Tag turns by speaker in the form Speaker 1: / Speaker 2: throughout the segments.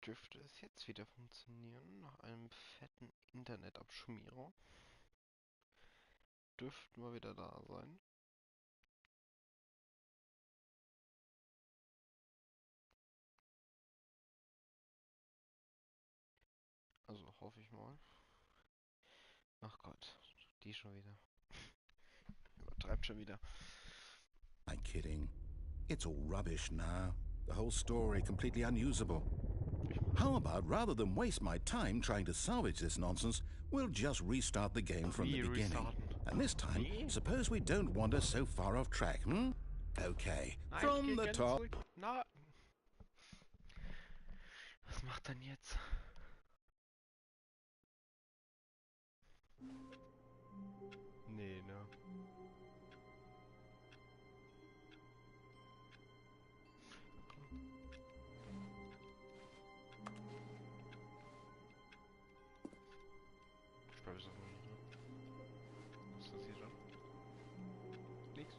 Speaker 1: Dürfte es jetzt wieder funktionieren nach einem fetten Internetabschmierer? Dürften wir wieder da sein? Also hoffe ich mal. Ach Gott, die schon wieder. Übertreibt schon wieder.
Speaker 2: I'm kidding. It's all rubbish now. The whole story completely unusable. How about, rather than waste my time trying to salvage this nonsense, we'll just restart the game from the beginning.
Speaker 1: Restarten.
Speaker 2: And this time,
Speaker 1: Nee.
Speaker 2: suppose we don't wander so far off track, hmm? Okay,
Speaker 1: Nein,
Speaker 2: from
Speaker 1: ich
Speaker 2: the
Speaker 1: geh gerne
Speaker 2: top.
Speaker 1: zurück. Na. Was macht denn jetzt? Nee, ne? Ich weiß es nicht, ne? Was passiert dann? Nix.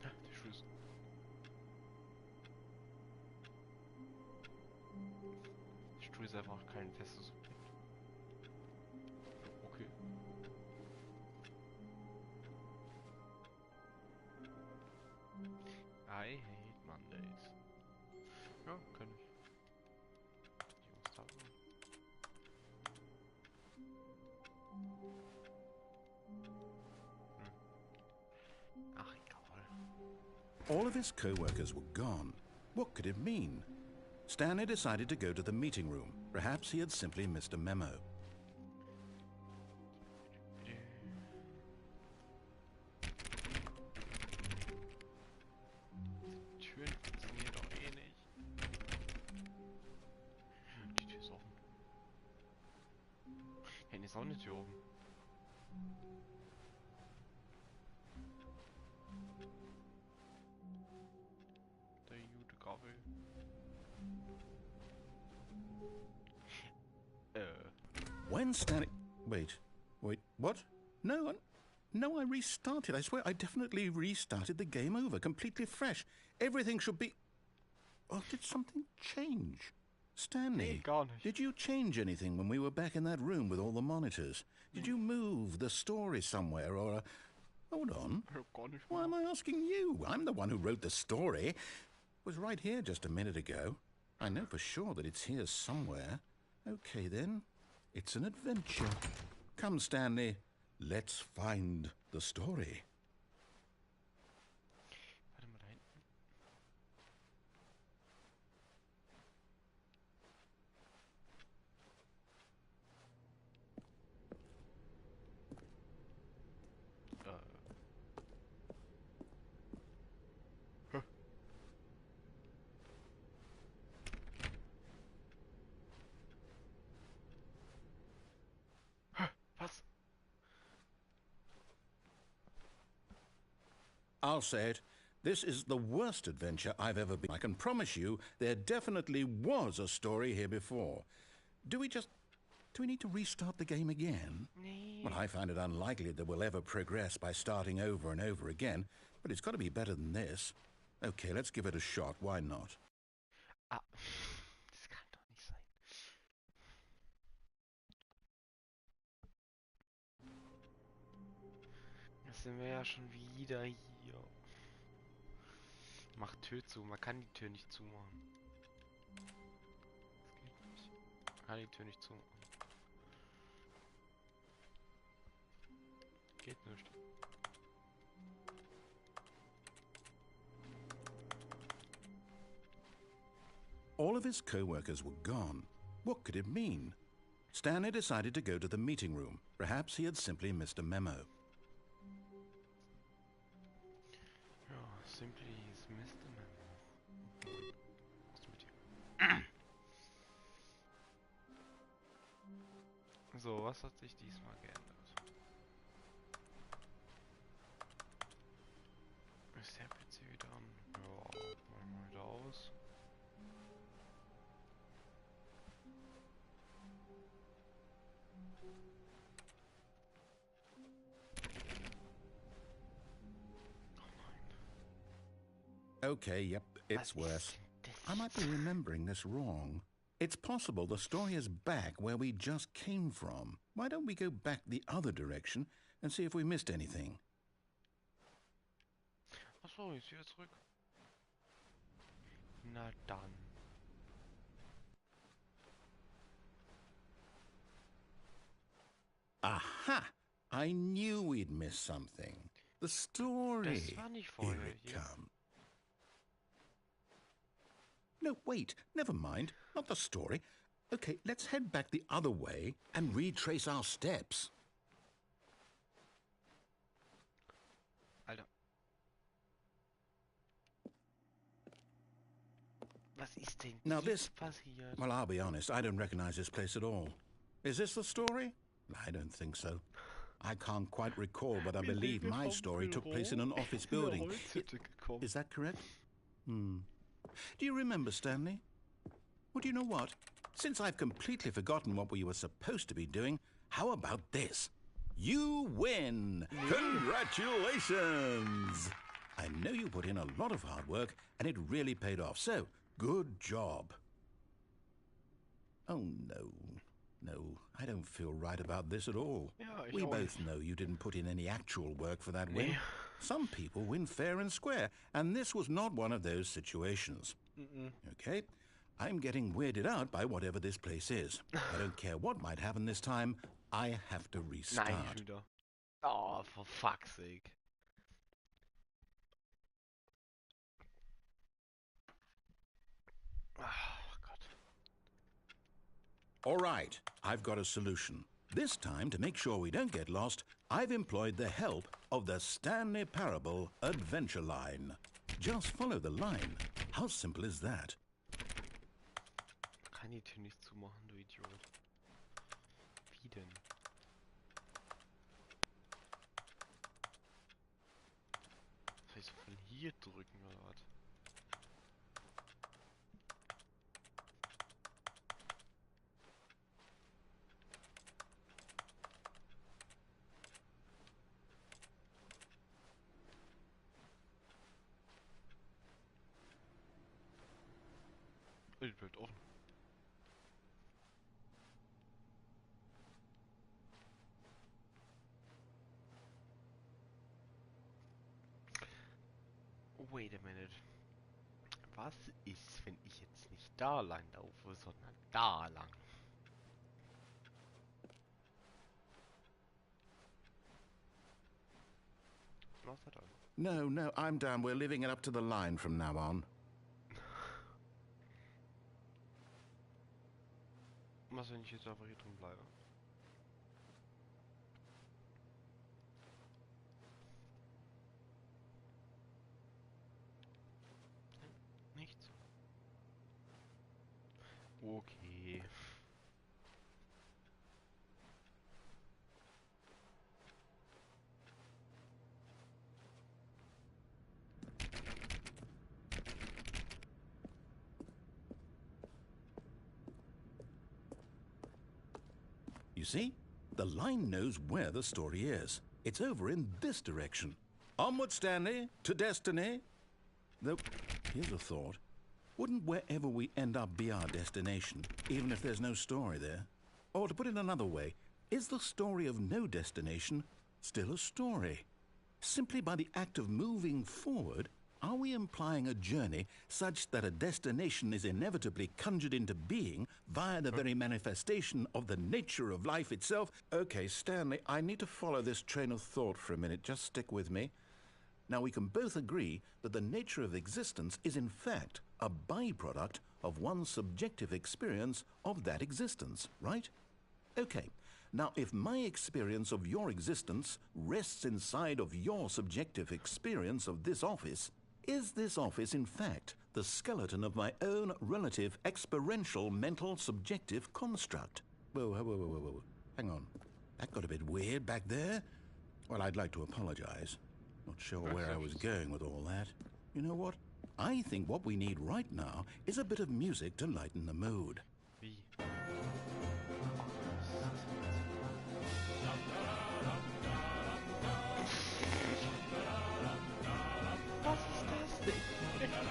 Speaker 1: Ja, die Schlüssel. Die Stuhl ist einfach kein festes Objekt. Okay. I hate Mondays. Ja, kann ich. Die Jungs haben. Ach, egal.
Speaker 2: All of his co-workers were gone. What could it mean? Stanley decided to go to the meeting room. Perhaps he had simply missed a memo.
Speaker 1: Die Türen funktionieren doch eh nicht. Die Tür ist offen. Hinten ist auch eine Tür oben. Der gute Gaffel.
Speaker 2: When Stanley... Wait, what? No, I restarted. I swear I definitely restarted the game over, completely fresh. Everything should be... Oh, did something change? Stanley,
Speaker 1: Nee, gar nicht.
Speaker 2: did you change anything when we were back in that room with all the monitors? Did you move the story somewhere or... Hold on.
Speaker 1: Gar nicht.
Speaker 2: Why am I asking you? I'm the one who wrote the story. It was right here just a minute ago. I know for sure that it's here somewhere. Okay, then. It's an adventure. Come, Stanley. Let's find the story.
Speaker 1: Warte mal da hinten. Hä? Hä? Was?
Speaker 2: I'll say it. This is the worst adventure I've ever been. I can promise you there definitely was a story here before. Do we need to restart the game again?
Speaker 1: Nee.
Speaker 2: Well, I find it unlikely that we'll ever progress by starting over and over again, but it's got to be better than this. Okay, let's give it a shot. Why not?
Speaker 1: Ah. Das kann doch nicht sein. Jetzt sind wir ja schon wieder hier. Mach Tür zu. Man kann die Tür nicht zumachen. Das geht nicht. Man kann die Tür nicht zumachen. Geht nicht.
Speaker 2: All of his co-workers were gone. What could it mean? Stanley decided to go to the meeting room. Perhaps he had simply missed a memo.
Speaker 1: Ja, simply is Mr. Memo. Was ist mit dir? So, was hat sich diesmal geändert? Ist der PC wieder an? Ja, machen wir wieder aus.
Speaker 2: Okay, yep, it's worse. I might be remembering this wrong. It's possible the story is back where we just came from. Why don't we go back the other direction and see if we missed anything?
Speaker 1: Achso, jetzt wieder zurück. Na dann.
Speaker 2: Aha! I knew we'd miss something. The story.
Speaker 1: Das war nicht
Speaker 2: Here
Speaker 1: vorher
Speaker 2: it
Speaker 1: hier.
Speaker 2: comes. No, wait, never mind. Not the story. Okay, let's head back the other way and retrace our steps.
Speaker 1: Alter. Was ist denn
Speaker 2: Now
Speaker 1: jetzt
Speaker 2: this...
Speaker 1: passiert?
Speaker 2: Well, I'll be honest, I don't recognize this place at all. Is this the story? I don't think so. I can't quite recall, but I believe my story took place in an office building. Is that correct? Do you remember, Stanley? Well, do you know what? Since I've completely forgotten what we were supposed to be doing, how about this? You win! Congratulations! I know you put in a lot of hard work, and it really paid off, so good job. Oh, no. No, I don't feel right about this at all.
Speaker 1: Ja,
Speaker 2: We
Speaker 1: auch
Speaker 2: both
Speaker 1: nicht.
Speaker 2: know you didn't put in any actual work for that win.
Speaker 1: Nee.
Speaker 2: Some people win fair and square, and this was not one of those situations. Okay? I'm getting weirded out by whatever this place is. I don't care what might happen this time. I have to restart.
Speaker 1: Nein, nicht wieder. Oh, for fuck's sake. Oh Gott.
Speaker 2: All right, I've got a solution. This time, to make sure we don't get lost, I've employed the help of the Stanley Parable adventure line. Just follow the line. How simple is that?
Speaker 1: Kann die Tür nicht zumachen, du Idiot. Wie denn? Soll ich so von hier drücken oder was? Oh, die bleibt offen. Wait a minute. Was ist, wenn ich jetzt nicht da lang laufe, sondern da lang? Was hat er?
Speaker 2: No, I'm down. We're leaving it up to the line from now on.
Speaker 1: Was, wenn ich jetzt einfach hier drin bleibe? Nichts. Okay.
Speaker 2: You see? The line knows where the story is. It's over in this direction. Onward, Stanley, to destiny. Though, here's a thought. Wouldn't wherever we end up be our destination, even if there's no story there? Or to put it another way, is the story of no destination still a story? Simply by the act of moving forward, are we implying a journey such that a destination is inevitably conjured into being via the very manifestation of the nature of life itself? Okay, Stanley, I need to follow this train of thought for a minute. Just stick with me. Now, we can both agree that the nature of existence is in fact a byproduct of one's subjective experience of that existence, right? Okay. Now, if my experience of your existence rests inside of your subjective experience of this office, is this office, in fact, the skeleton of my own relative experiential mental subjective construct? Whoa. Hang on. That got a bit weird back there. Well, I'd like to apologize. Not sure where I was going with all that. You know what? I think what we need right now is a bit of music to lighten the mood.
Speaker 1: Wie? Was ist das denn?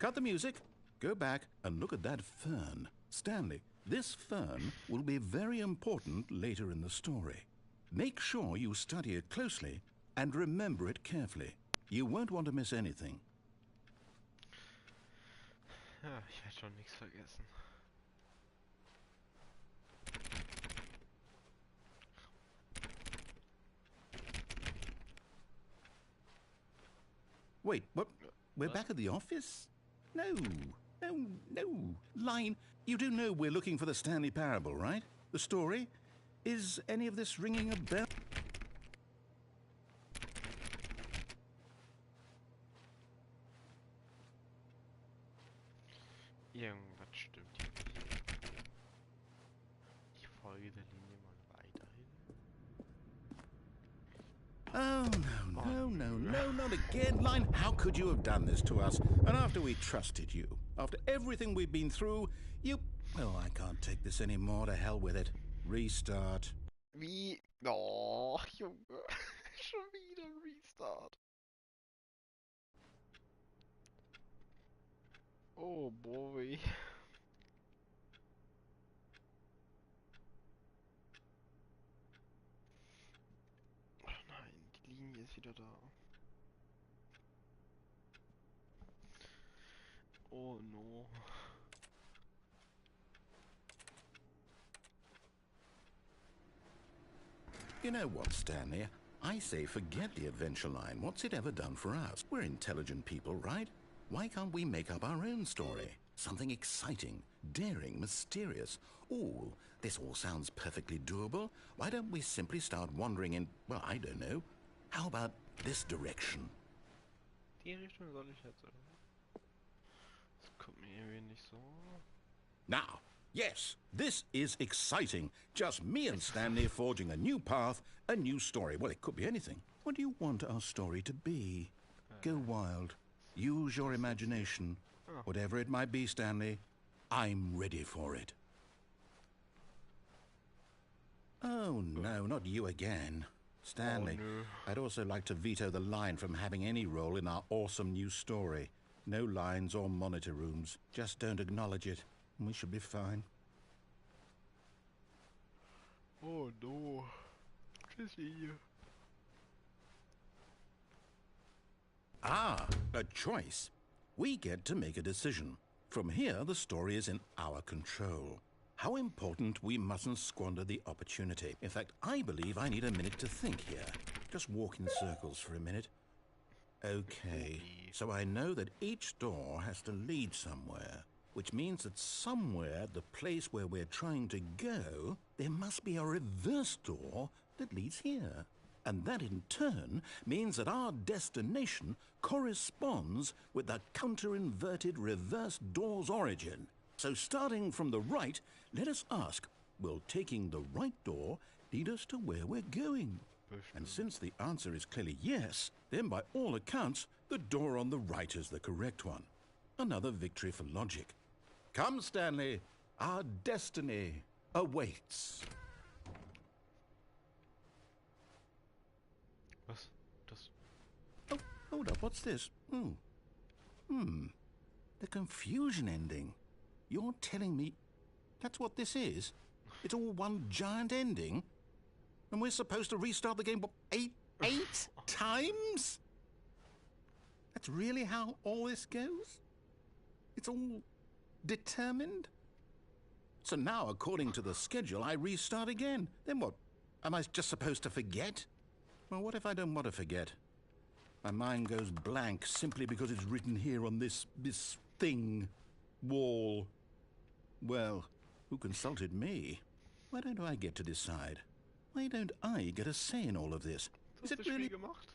Speaker 2: cut the music, go back and look at that fern. Stanley, this fern will be very important later in the story. Make sure you study it closely and remember it carefully. You won't want to miss anything.
Speaker 1: Ja, ich werde schon nichts vergessen.
Speaker 2: Wait, what? We're back at the office? No. Line, you do know we're looking for the Stanley Parable, right? The story? Is any of this ringing a bell?
Speaker 1: Irgendwas stimmt hier nicht. Ich folge der Linie mal weiterhin.
Speaker 2: Oh, no, not again. Line, how could you have done this to us? And after we trusted you, after everything we've been through, you... Well, I can't take this anymore. To hell with it. Restart.
Speaker 1: Wie? Oh, Junge. Schon wieder Restart. Oh boy. Oh nein, die Linie ist wieder da. Oh no.
Speaker 2: You know what, Stanley? I say forget the adventure line. What's it ever done for us? We're intelligent people, right? Why can't we make up our own story? Something exciting, daring, mysterious. Ooh, this all sounds perfectly doable. Why don't we simply start wandering in, well, I don't know. How about this direction?
Speaker 1: Die Richtung soll ich jetzt, oder? Das kommt mir irgendwie nicht so.
Speaker 2: Now, yes, this is exciting. Just me and Stanley forging a new path, a new story. Well, it could be anything. What do you want our story to be? Go wild. Use your imagination. Whatever it might be, Stanley, I'm ready for it. Oh, no, not you again. Stanley,
Speaker 1: Oh, no.
Speaker 2: I'd also like to veto the line from having any role in our awesome new story. No lines or monitor rooms. Just don't acknowledge it, and we should be fine.
Speaker 1: Oh no. Tschüssi.
Speaker 2: Ah, a choice. We get to make a decision. From here, the story is in our control. How important we mustn't squander the opportunity. In fact, I believe I need a minute to think here. Just walk in circles for a minute. Okay, so I know that each door has to lead somewhere, which means that somewhere, the place where we're trying to go, there must be a reverse door that leads here. And that in turn means that our destination corresponds with the counter-inverted reverse door's origin. So starting from the right, let us ask, will taking the right door lead us to where we're going? And since the answer is clearly yes, then by all accounts, the door on the right is the correct one. Another victory for logic. Come, Stanley, our destiny awaits.
Speaker 1: Was? Das.
Speaker 2: Oh, hold up, what's this? The confusion ending. You're telling me that's what this is? It's all one giant ending? And we're supposed to restart the game, what, eight times? That's really how all this goes? It's all determined? So now, according to the schedule, I restart again. Then what? Am I just supposed to forget? Well, what if I don't want to forget? My mind goes blank simply because it's written here on this thing, wall. Well, who consulted me? Why don't I get to decide? Why don't I get a say in all of this? Is it really...
Speaker 1: gemacht?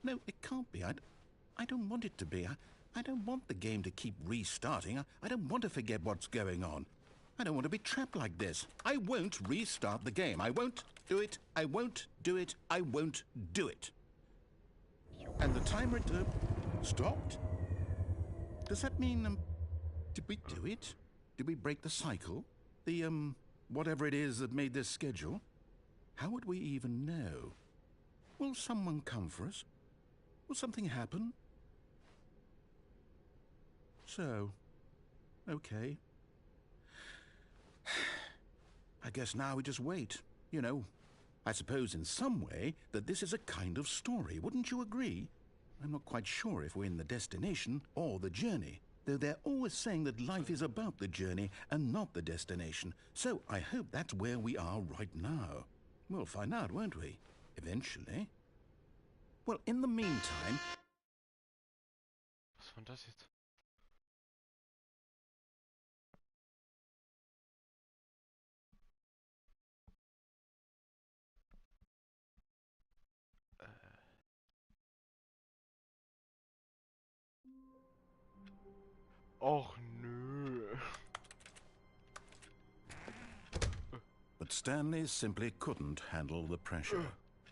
Speaker 2: No, it can't be. I don't want it to be. I don't want the game to keep restarting. I don't want to forget what's going on. I don't want to be trapped like this. I won't restart the game. I won't do it. I won't do it. I won't do it. And the timer stopped? Does that mean, did we do it? Did we break the cycle? The, whatever it is that made this schedule? How would we even know? Will someone come for us? Will something happen? So, okay. I guess now we just wait. You know, I suppose in some way that this is a kind of story, wouldn't you agree? I'm not quite sure if we're in the destination or the journey, though they're always saying that life is about the journey and not the destination. So I hope that's where we are right now. We'll find out, won't we? Eventually. Well, in the meantime...
Speaker 1: Was war denn das jetzt? Och nö.
Speaker 2: But Stanley simply couldn't handle the pressure.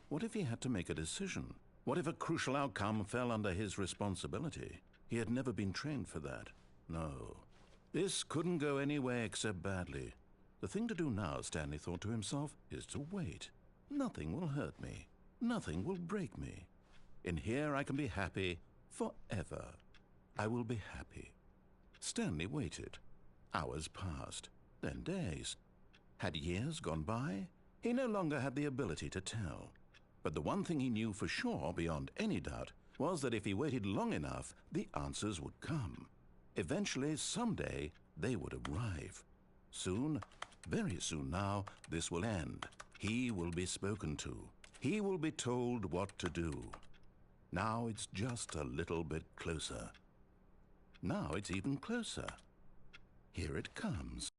Speaker 2: What if he had to make a decision? What if a crucial outcome fell under his responsibility? He had never been trained for that. No. This couldn't go anywhere except badly. The thing to do now, Stanley thought to himself, is to wait. Nothing will hurt me. Nothing will break me. In here I can be happy forever. I will be happy. Stanley waited. Hours passed, then days. Had years gone by? He no longer had the ability to tell. But the one thing he knew for sure, beyond any doubt, was that if he waited long enough, the answers would come. Eventually, someday, they would arrive. Soon, very soon now, this will end. He will be spoken to. He will be told what to do. Now it's just a little bit closer. Now it's even closer. Here it comes.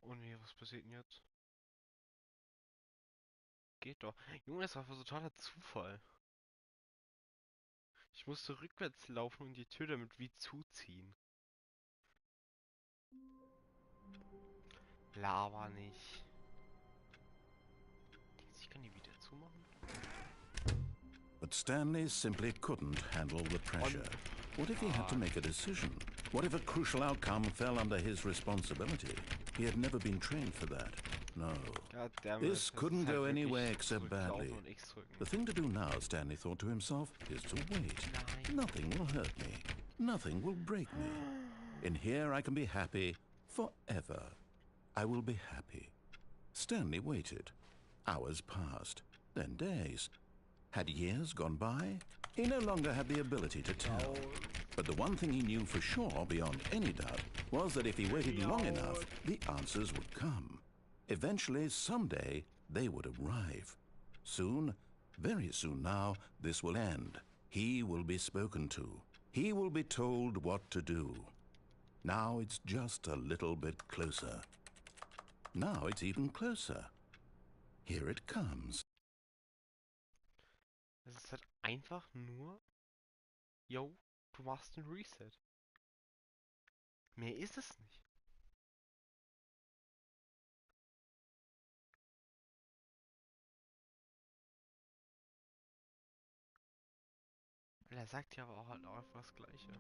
Speaker 1: Oh nee, was passiert denn jetzt? Geht doch. Junge, das war so totaler Zufall. Ich musste rückwärts laufen und die Tür damit wie zuziehen. Laber nicht. Denkst du, ich kann die wieder zumachen?
Speaker 2: But Stanley simply couldn't handle the pressure. What if he had to make a decision? What if a crucial outcome fell under his responsibility? He had never been trained for that. No. This couldn't go anywhere except badly. The thing to do now, Stanley thought to himself, is to wait. Nothing will hurt me. Nothing will break me. In here I can be happy forever. I will be happy. Stanley waited. Hours passed, then days. Had years gone by? He no longer had the ability to tell. But the one thing he knew for sure, beyond any doubt, was that if he waited long enough, the answers would come. Eventually, someday, they would arrive. Soon, very soon now, this will end. He will be spoken to. He will be told what to do. Now it's just a little bit closer. Now it's even closer. Here it comes.
Speaker 1: Es ist halt einfach nur, yo, du machst einen Reset. Mehr ist es nicht. Er sagt ja aber auch halt auch einfach das Gleiche.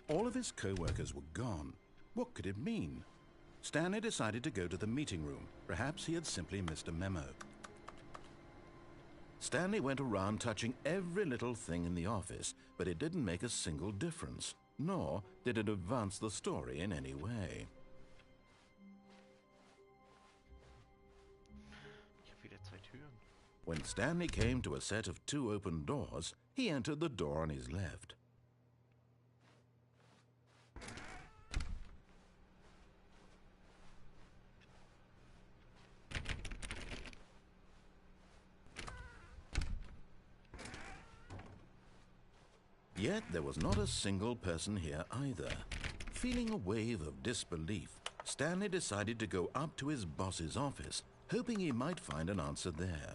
Speaker 2: All of his co-workers were gone. What could it mean? Stanley decided to go to the meeting room. Perhaps he had simply missed a memo. Stanley went around touching every little thing in the office, but it didn't make a single difference, nor did it advance the story in any way.
Speaker 1: Ich habe wieder 2 Türen.
Speaker 2: When Stanley came to a set of 2 open doors, he entered the door on his left. Yet there was not a single person here either. Feeling a wave of disbelief, Stanley decided to go up to his boss's office, hoping he might find an answer there.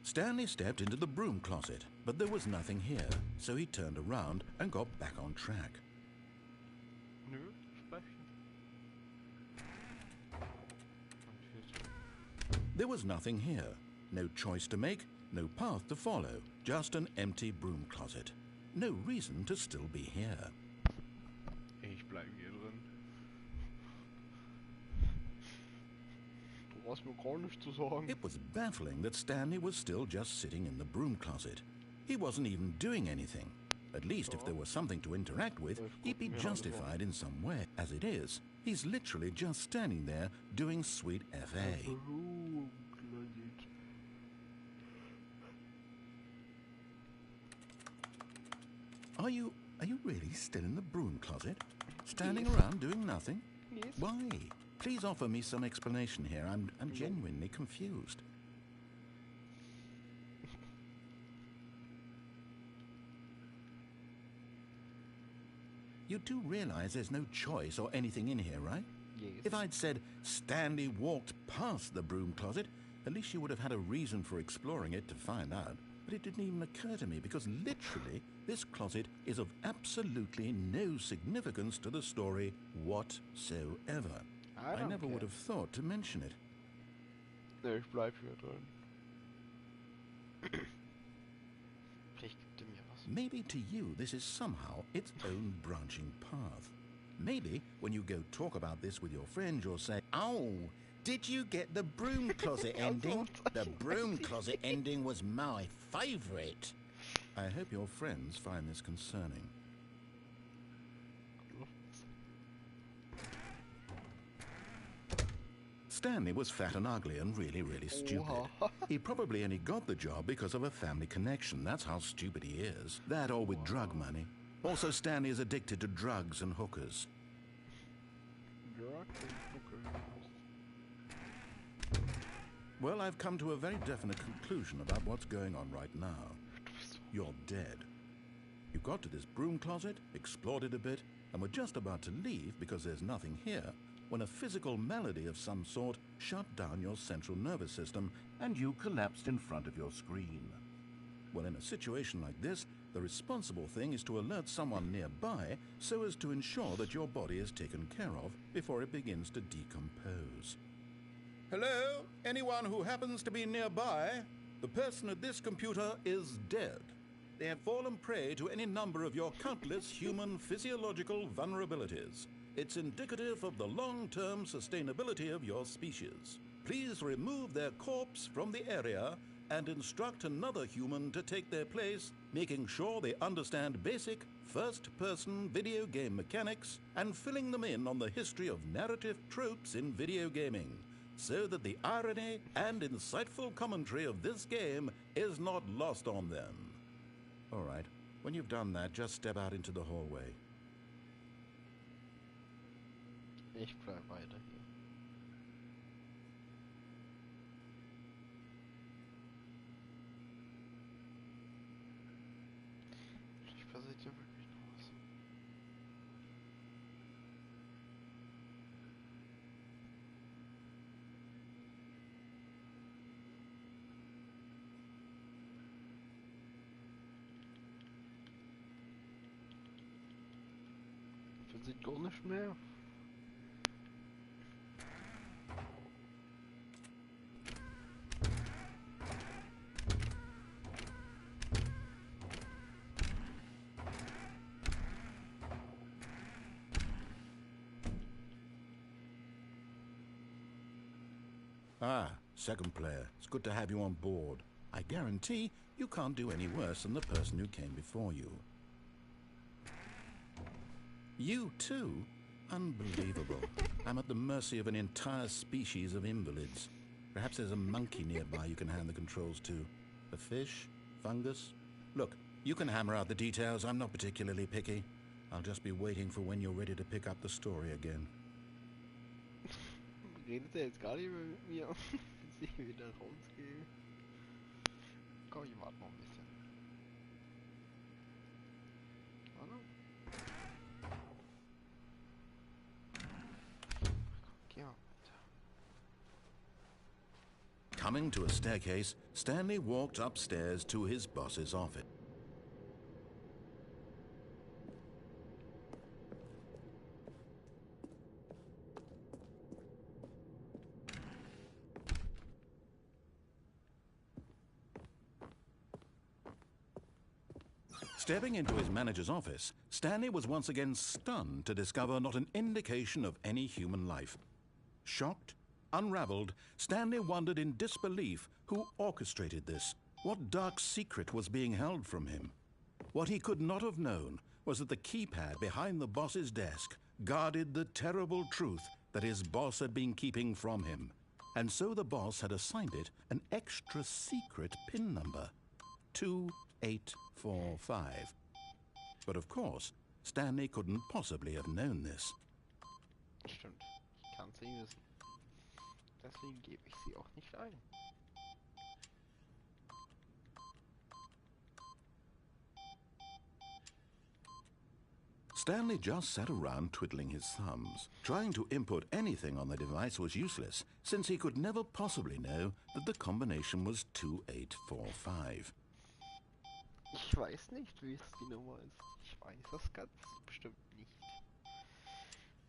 Speaker 2: Stanley stepped into the broom closet, but there was nothing here, so he turned around and got back on track.
Speaker 1: Nö, ich bleib hier.
Speaker 2: There was nothing here. No choice to make, no path to follow, just an empty broom closet. No reason to still be here.
Speaker 1: Ich bleib hier drin. Was mir gar nicht zu sagen.
Speaker 2: It was baffling that Stanley was still just sitting in the broom closet. He wasn't even doing anything. At least if there was something to interact with, he'd be justified in some way. As it is, he's literally just standing there doing sweet FA. Are you really still in the broom closet? Standing around doing nothing?
Speaker 1: Yes.
Speaker 2: Why? Please offer me some explanation here. I'm genuinely confused. You do realize there's no choice or anything in here, right?
Speaker 1: Yes.
Speaker 2: If I'd said Stanley walked past the broom closet, at least you would have had a reason for exploring it to find out. But it didn't even occur to me because literally this closet is of absolutely no significance to the story whatsoever. I never would have thought to mention it.
Speaker 1: Ne, ich bleib hier drin. Vielleicht gibt er mir was.
Speaker 2: Maybe to you this is somehow its own branching path. Maybe when you go talk about this with your friends you'll say, "Oh, did you get the broom closet ending? The broom closet ending was my favourite." I hope your friends find this concerning. Stanley was fat and ugly and really stupid. He probably only got the job because of a family connection. That's how stupid he is. That or with drug money. Also, Stanley is addicted to drugs and hookers. Well, I've come to a very definite conclusion about what's going on right now. You're dead. You got to this broom closet, explored it a bit, and were just about to leave because there's nothing here, when a physical malady of some sort shut down your central nervous system and you collapsed in front of your screen. Well, in a situation like this, the responsible thing is to alert someone nearby so as to ensure that your body is taken care of before it begins to decompose. Hello? Anyone who happens to be nearby? The person at this computer is dead. They have fallen prey to any number of your countless human physiological vulnerabilities. It's indicative of the long-term sustainability of your species. Please remove their corpse from the area and instruct another human to take their place, making sure they understand basic first-person video game mechanics and filling them in on the history of narrative tropes in video gaming, so that the irony and insightful commentary of this game is not lost on them. All right, when you've done that, just step out into the hallway.
Speaker 1: Ich bleib weiter hier. Vielleicht passiert hier wirklich noch was. Passiert gar nicht mehr.
Speaker 2: Ah, second player. It's good to have you on board. I guarantee you can't do any worse than the person who came before you. You too? Unbelievable. I'm at the mercy of an entire species of invalids. Perhaps there's a monkey nearby you can hand the controls to. A fish? Fungus? Look, you can hammer out the details. I'm not particularly picky. I'll just be waiting for when you're ready to pick up the story again.
Speaker 1: Redet er jetzt gar nicht mehr mit mir, bis ich wieder rausgehe? Komm, ich warte noch ein bisschen. Warte. Geh mal weiter.
Speaker 2: Coming to a staircase, Stanley walked upstairs to his boss's office. Stepping into his manager's office, Stanley was once again stunned to discover not an indication of any human life. Shocked, Unraveled, Stanley wondered in disbelief who orchestrated this. What dark secret was being held from him? What he could not have known was that the keypad behind the boss's desk guarded the terrible truth that his boss had been keeping from him. And so the boss had assigned it an extra secret PIN number, 2845. But of course, Stanley couldn't possibly have known this.
Speaker 1: Stimmt, ich kann sie wissen. Deswegen gebe ich sie auch nicht ein.
Speaker 2: Stanley just sat around twiddling his thumbs. Trying to input anything on the device was useless, since he could never possibly know that the combination was 2845.
Speaker 1: Ich weiß nicht, wie es die Nummer ist. Ich weiß das ganz bestimmt nicht.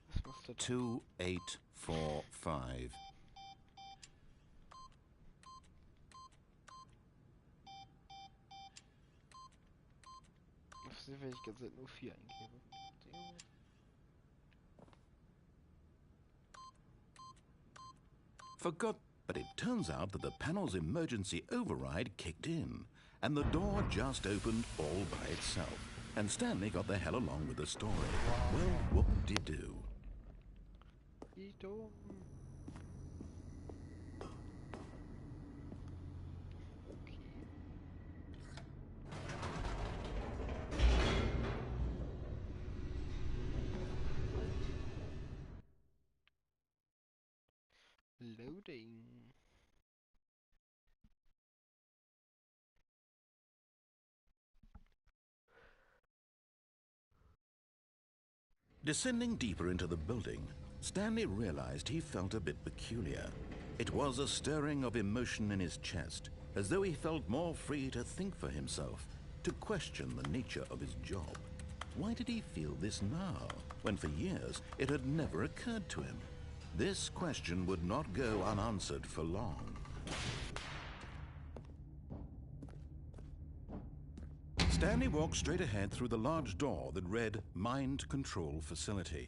Speaker 1: Das musste
Speaker 2: 2845.
Speaker 1: Das ist, wenn ich ganz nur 4 eingebe.
Speaker 2: Forgot, but it turns out that the panel's emergency override kicked in, and the door just opened all by itself. And Stanley got the hell along with the story. Well, whoop-de-doo.
Speaker 1: Wie dumm. Loading.
Speaker 2: Descending deeper into the building, Stanley realized he felt a bit peculiar. It was a stirring of emotion in his chest, as though he felt more free to think for himself, to question the nature of his job. Why did he feel this now, when for years it had never occurred to him? This question would not go unanswered for long. Stanley walked straight ahead through the large door that read Mind Control Facility.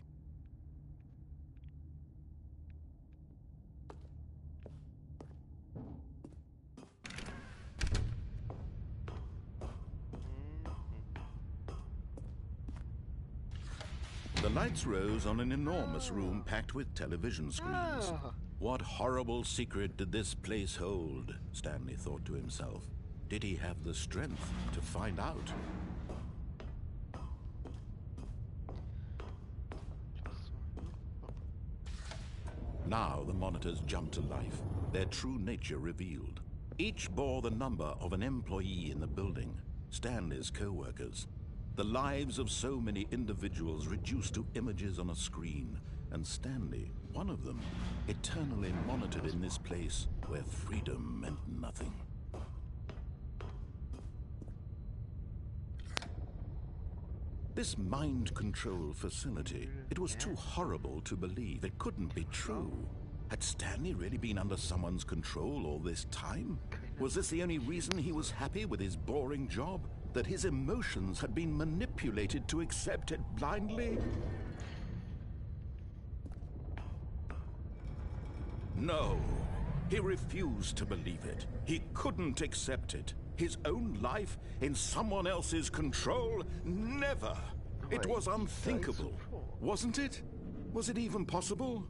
Speaker 2: The lights rose on an enormous room packed with television screens. What horrible secret did this place hold? Stanley thought to himself. Did he have the strength to find out? Now the monitors jumped to life, their true nature revealed. Each bore the number of an employee in the building, Stanley's co-workers. The lives of so many individuals reduced to images on a screen, and Stanley, one of them, eternally monitored in this place where freedom meant nothing. This mind control facility, it was too horrible to believe. It couldn't be true. Had Stanley really been under someone's control all this time? Was this the only reason he was happy with his boring job? That his emotions had been manipulated to accept it blindly? No, he refused to believe it. He couldn't accept it. His own life in someone else's control? Never! It was unthinkable, wasn't it? Was it even possible?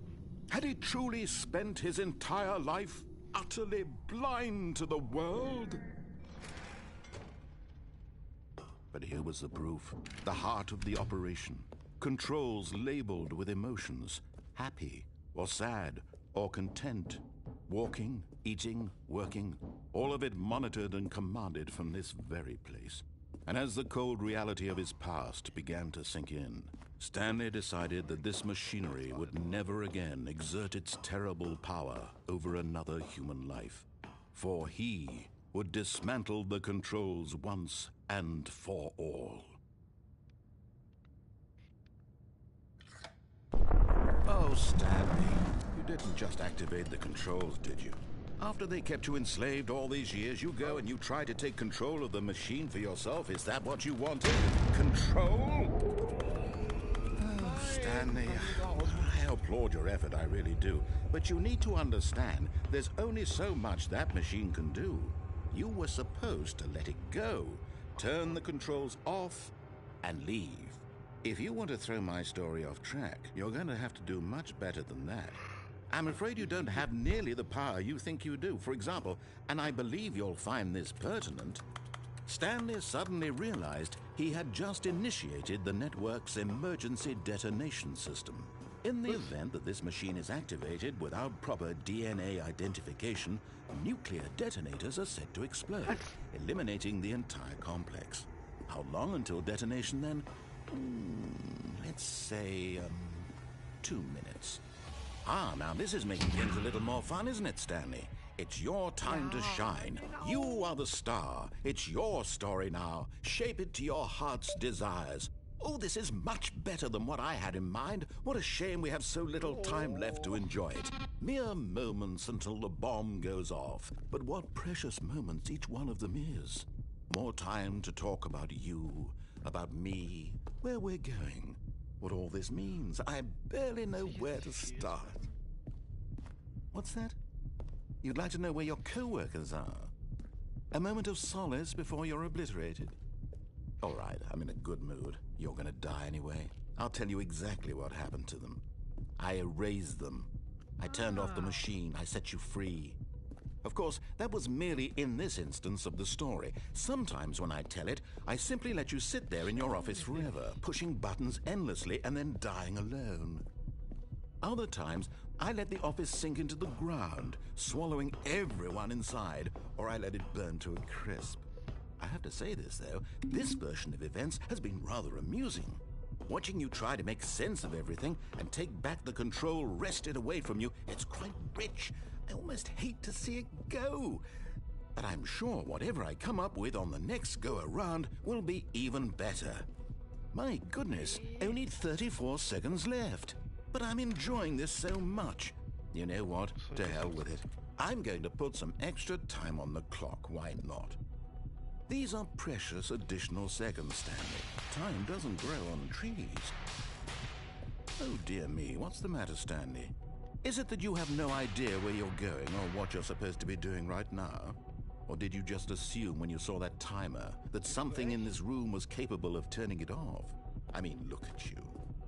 Speaker 2: Had he truly spent his entire life utterly blind to the world? But here was the proof, the heart of the operation. Controls labeled with emotions, happy or sad or content. Walking, eating, working, all of it monitored and commanded from this very place. And as the cold reality of his past began to sink in, Stanley decided that this machinery would never again exert its terrible power over another human life. For he would dismantle the controls once and for all. Oh, Stanley, you didn't just activate the controls, did you? After they kept you enslaved all these years, you go and you try to take control of the machine for yourself? Is that what you wanted? Control? Oh, Stanley. Stanley, I applaud your effort, I really do. But you need to understand, there's only so much that machine can do. You were supposed to let it go, turn the controls off, and leave. If you want to throw my story off track, you're going to have to do much better than that. I'm afraid you don't have nearly the power you think you do. For example, and I believe you'll find this pertinent, Stanley suddenly realized he had just initiated the network's emergency detonation system. In the event that this machine is activated without proper DNA identification, nuclear detonators are set to explode, eliminating the entire complex. How long until detonation then? Let's say, 2 minutes. Ah, now this is making things a little more fun, isn't it, Stanley? It's your time to shine. You are the star. It's your story now. Shape it to your heart's desires. Oh, this is much better than what I had in mind. What a shame we have so little time left to enjoy it. Mere moments until the bomb goes off. But what precious moments each one of them is. More time to talk about you, about me, where we're going, what all this means. I barely know where to start. What's that? You'd like to know where your co-workers are? A moment of solace before you're obliterated? All right, I'm in a good mood. You're gonna die anyway. I'll tell you exactly what happened to them. I erased them. I turned off the machine. I set you free. Of course, that was merely in this instance of the story. Sometimes when I tell it, I simply let you sit there in your office forever, pushing buttons endlessly and then dying alone. Other times, I let the office sink into the ground, swallowing everyone inside, or I let it burn to a crisp. I have to say this, though, this version of events has been rather amusing. Watching you try to make sense of everything and take back the control wrested away from you, it's quite rich. I almost hate to see it go. But I'm sure whatever I come up with on the next go-around will be even better. My goodness, only 34 seconds left. But I'm enjoying this so much. You know what? To hell with it. I'm going to put some extra time on the clock, why not? These are precious additional seconds, Stanley. Time doesn't grow on trees. Oh dear me, what's the matter, Stanley? Is it that you have no idea where you're going or what you're supposed to be doing right now? Or did you just assume when you saw that timer that something in this room was capable of turning it off? I mean, look at you.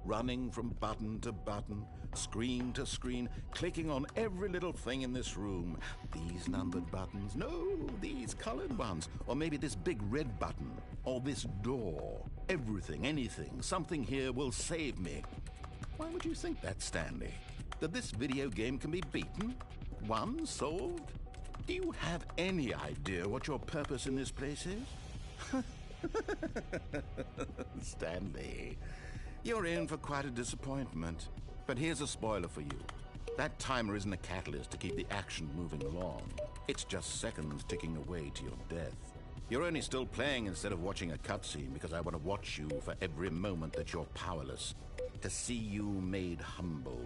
Speaker 2: Running from button to button, screen to screen, clicking on every little thing in this room. These numbered buttons, no, these colored ones. Or maybe this big red button, or this door. Everything, anything, something here will save me. Why would you think that, Stanley? That this video game can be beaten? Won? Solved? Do you have any idea what your purpose in this place is? Stanley, you're in for quite a disappointment. But here's a spoiler for you. That timer isn't a catalyst to keep the action moving along. It's just seconds ticking away to your death. You're only still playing instead of watching a cutscene because I want to watch you for every moment that you're powerless. To see you made humble.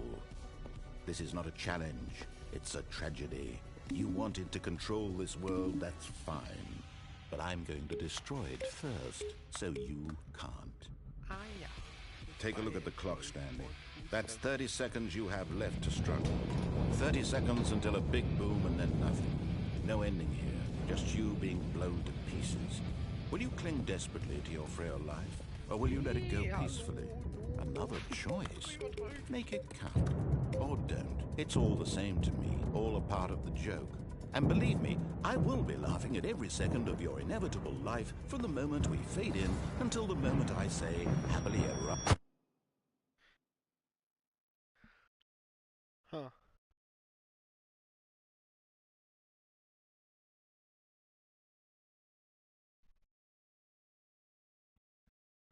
Speaker 2: This is not a challenge. It's a tragedy. You wanted to control this world, that's fine. But I'm going to destroy it first, so you can't. Take a look at the clock, Stanley. That's 30 seconds you have left to struggle. 30 seconds until a big boom and then nothing. No ending here, just you being blown to pieces. Will you cling desperately to your frail life, or will you let it go peacefully? Another choice. Make it count. Or don't. It's all the same to me, all a part of the joke. And believe me, I will be laughing at every second of your inevitable life from the moment we fade in until the moment I say, happily ever after.
Speaker 1: Huh.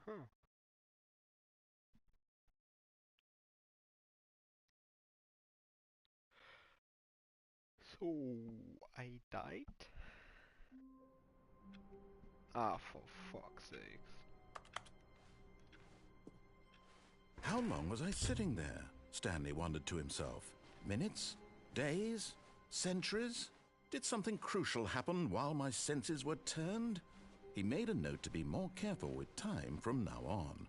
Speaker 1: Huh. So, I died? Ah, for fuck's sakes.
Speaker 2: How long was I sitting there? Stanley wondered to himself. Minutes? Days? Centuries? Did something crucial happen while my senses were turned? He made a note to be more careful with time from now on.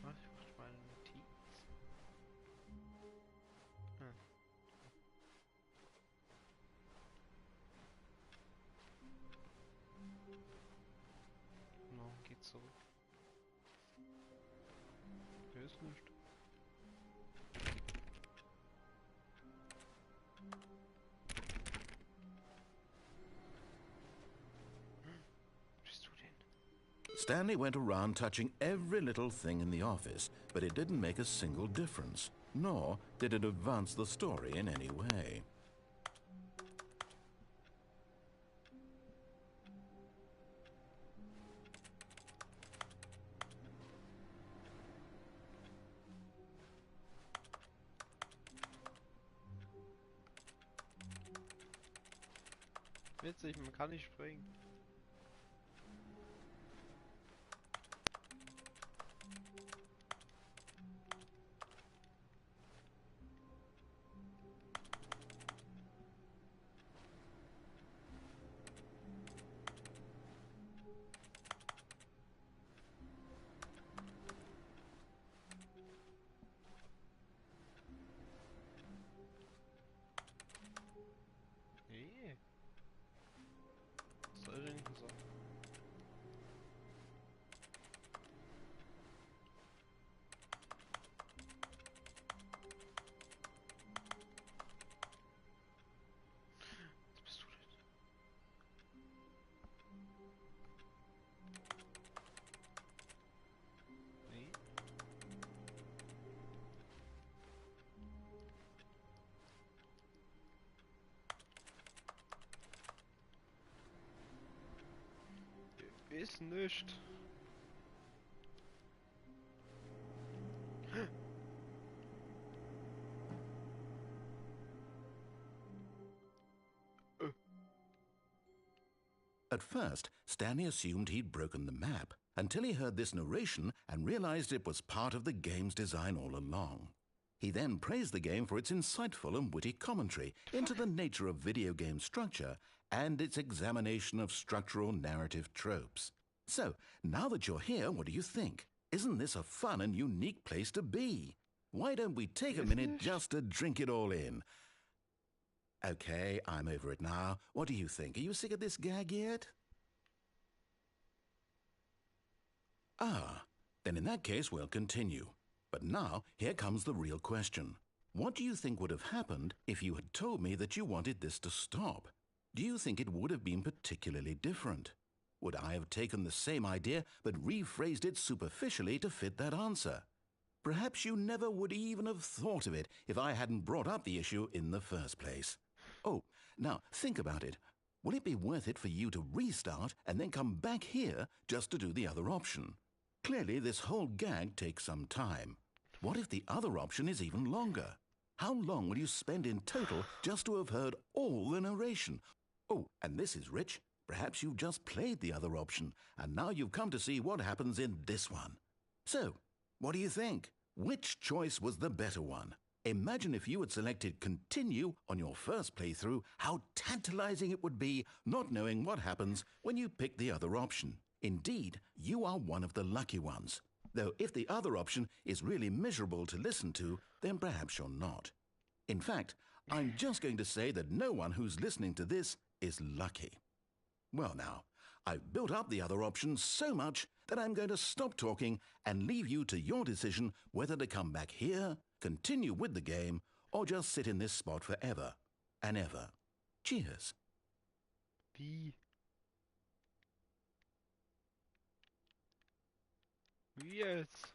Speaker 1: Was ich mal geht zurück. Hier ist nichts. Bist du denn?
Speaker 2: Stanley went around touching every little thing in the office, but it didn't make a single difference, nor did it advance the story in any way.
Speaker 1: Witzig, man kann nicht springen. Nee. Was soll denn gesagt? Was bist du denn? Nee. Ist nicht.
Speaker 2: At first, Stanley assumed he'd broken the map, until he heard this narration and realized it was part of the game's design all along. He then praised the game for its insightful and witty commentary into the nature of video game structure and its examination of structural narrative tropes. So, now that you're here, what do you think? Isn't this a fun and unique place to be? Why don't we take a minute just to drink it all in? Okay, I'm over it now. What do you think? Are you sick of this gag yet? Ah, then in that case we'll continue. But now, here comes the real question. What do you think would have happened if you had told me that you wanted this to stop? Do you think it would have been particularly different? Would I have taken the same idea but rephrased it superficially to fit that answer? Perhaps you never would even have thought of it if I hadn't brought up the issue in the first place. Oh, now think about it. Will it be worth it for you to restart and then come back here just to do the other option? Clearly, this whole gag takes some time. What if the other option is even longer? How long will you spend in total just to have heard all the narration? Oh, and this is rich. Perhaps you've just played the other option, and now you've come to see what happens in this one. So, what do you think? Which choice was the better one? Imagine if you had selected continue on your first playthrough, how tantalizing it would be not knowing what happens when you pick the other option. Indeed, you are one of the lucky ones. Though if the other option is really miserable to listen to, then perhaps you're not. In fact, I'm just going to say that no one who's listening to this is lucky. Well now, I've built up the other option so much that I'm going to stop talking and leave you to your decision whether to come back here, continue with the game, or just sit in this spot forever and ever. Cheers.
Speaker 1: Wie? Wie jetzt?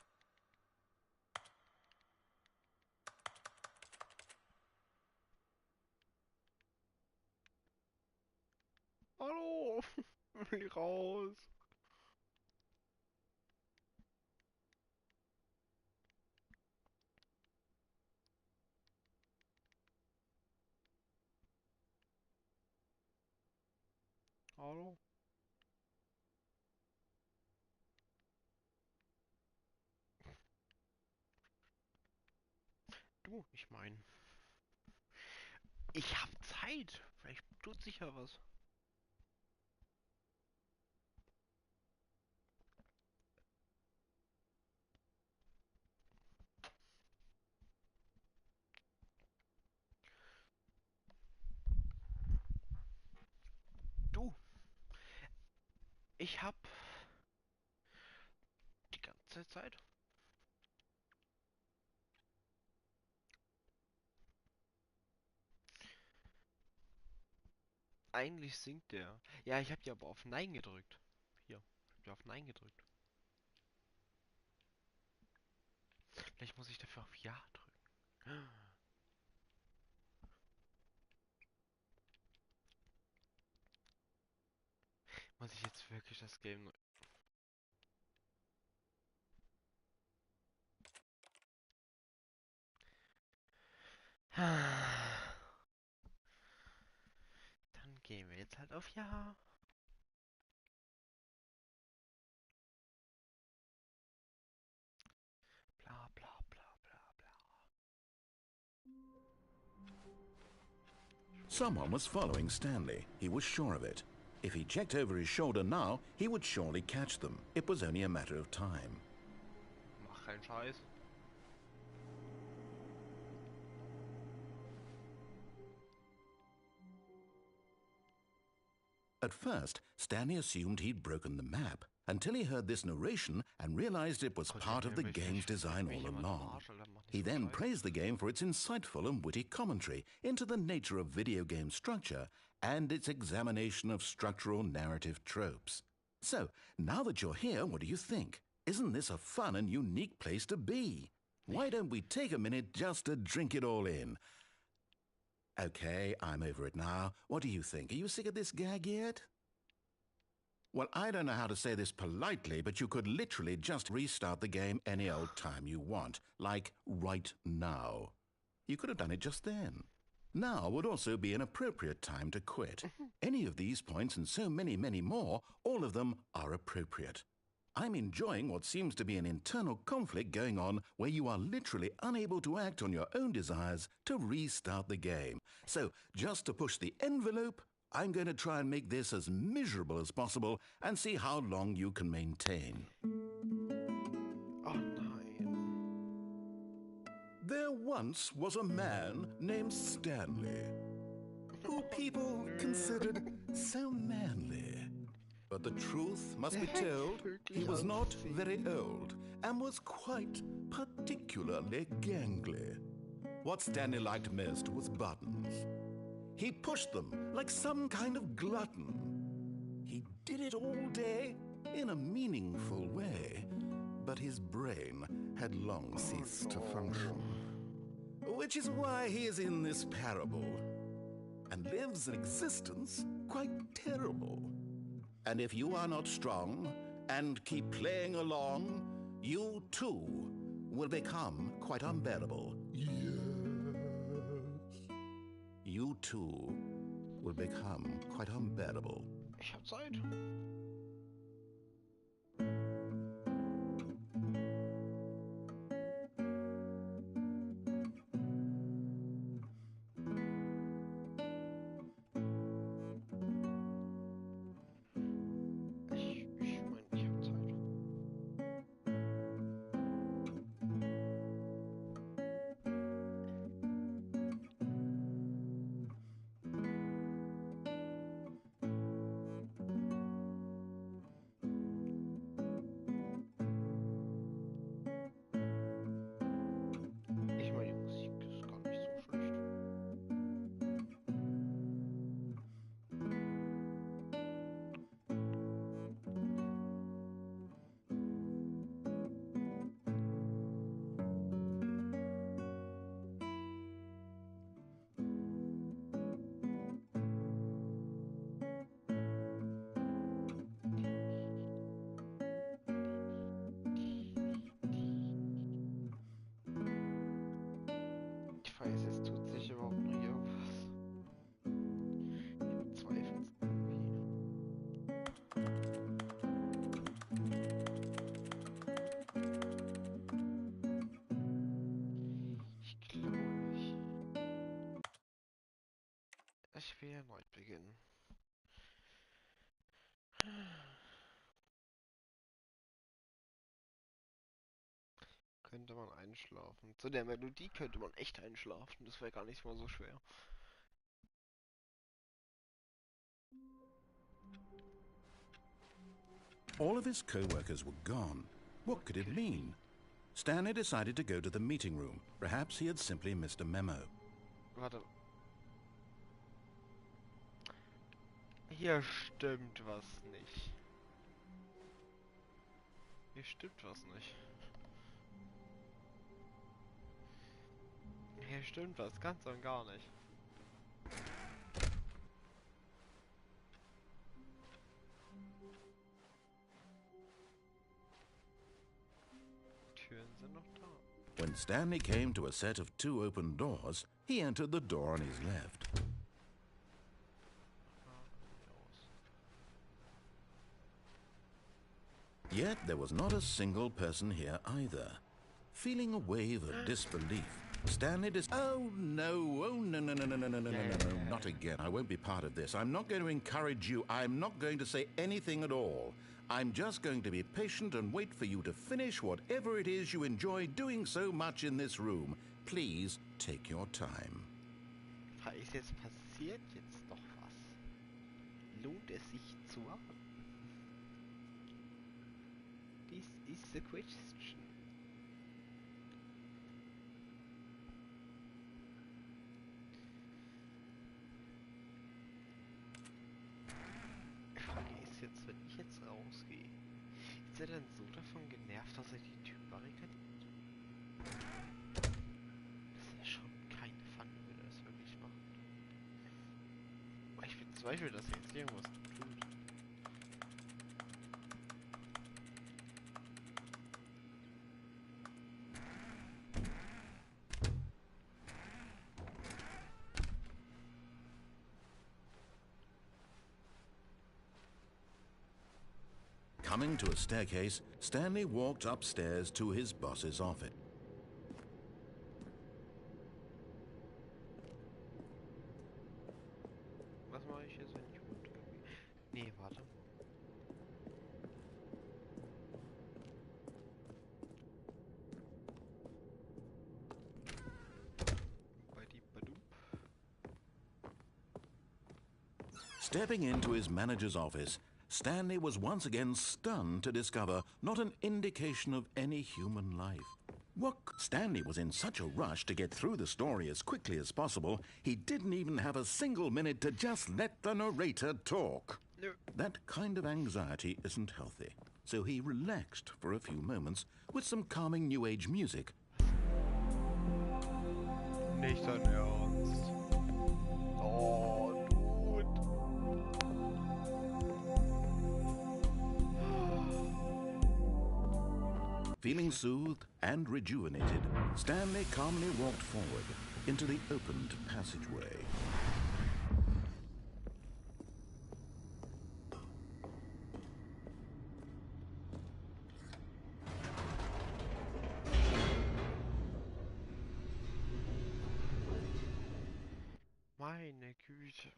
Speaker 1: Hallo? Will raus. Hallo? Du, ich meine, ich hab Zeit. Vielleicht tut sich ja was. Du, ich hab Echtzeitzeit? Eigentlich singt der. Ja, ich habe ja aber auf Nein gedrückt. Hier, ich hab ja auf Nein gedrückt. Vielleicht muss ich dafür auf Ja drücken. Muss ich jetzt wirklich das Game neu... Dann gehen wir jetzt halt auf Ja. Bla bla bla bla bla.
Speaker 2: Someone was following Stanley. He was sure of it. If he checked over his shoulder now, he would surely catch them. It was only a matter of time.
Speaker 1: Mach keinen Scheiß.
Speaker 2: At first, Stanley assumed he'd broken the map, until he heard this narration and realized it was part of the game's design all along. He then praised the game for its insightful and witty commentary into the nature of video game structure and its examination of structural narrative tropes. So, now that you're here, what do you think? Isn't this a fun and unique place to be? Why don't we take a minute just to drink it all in? Okay, I'm over it now. What do you think? Are you sick of this gag yet? Well, I don't know how to say this politely, but you could literally just restart the game any old time you want, like right now. You could have done it just then. Now would also be an appropriate time to quit. Any of these points and so many, many more, all of them are appropriate. I'm enjoying what seems to be an internal conflict going on where you are literally unable to act on your own desires to restart the game. So, just to push the envelope, I'm going to try and make this as miserable as possible and see how long you can maintain.
Speaker 1: Oh nein.
Speaker 2: There once was a man named Stanley, who people considered so manly. But the truth must be told, he was not very old and was quite particularly gangly. What Stanley liked most was buttons. He pushed them like some kind of glutton. He did it all day in a meaningful way, but his brain had long ceased to function. Which is why he is in this parable and lives an existence quite terrible. And if you are not strong and keep playing along, you too will become quite unbearable. Yes. You too will become quite unbearable.
Speaker 1: Ich hab Zeit. Ich meine, ich hab Zeit. Ich meine, die Musik ist gar nicht so schlecht. Ich weiß, es tut sich überhaupt noch irgendwas. Ich bezweifle es irgendwie. Ich glaube nicht. Ich will erneut beginnen. Könnte man einschlafen. Zu der Melodie könnte man echt einschlafen. Das wäre gar nicht mal so schwer.
Speaker 2: All of his co-workers were gone, What could it mean? Stanley decided to go to the meeting room. Perhaps he had simply missed a memo.
Speaker 1: Warte. Hier stimmt was nicht. Hier stimmt was nicht. Hier stimmt was ganz und gar nicht. Türen sind noch da.
Speaker 2: When Stanley came to a set of 2 open doors, he entered the door on his left. Yet there was not a single person here either. Feeling a wave of disbelief, Stanley Oh no, not again. I won't be part of this. I'm not going to encourage you. I'm not going to say anything at all. I'm just going to be patient and wait for you to finish whatever it is you enjoy doing so much in this room. Please take your time.
Speaker 1: Ist jetzt passiert jetzt noch was? Lohnt es sich zu warten? This is the question. Die Frage ist jetzt, wenn ich jetzt rausgehe, ist er dann so davon genervt, dass er die Tür barrikadiert? Das ist ja schon keine Fun, wenn er das wirklich macht. Aber ich bezweifle, dass er jetzt irgendwas tut.
Speaker 2: Coming to a staircase, Stanley walked upstairs to his boss's office.
Speaker 1: Was mache ich jetzt, wenn ich runtergehe? Nee, warte.
Speaker 2: Stepping into his manager's office, Stanley was once again stunned to discover not an indication of any human life. Stanley was in such a rush to get through the story as quickly as possible, he didn't even have a single minute to just let the narrator talk.
Speaker 1: No.
Speaker 2: That kind of anxiety isn't healthy, so he relaxed for a few moments with some calming New Age music.
Speaker 1: Nicht dein Ernst. Oh, dude.
Speaker 2: Feeling soothed and rejuvenated, Stanley calmly walked forward into the opened passageway.
Speaker 1: Meine Güte.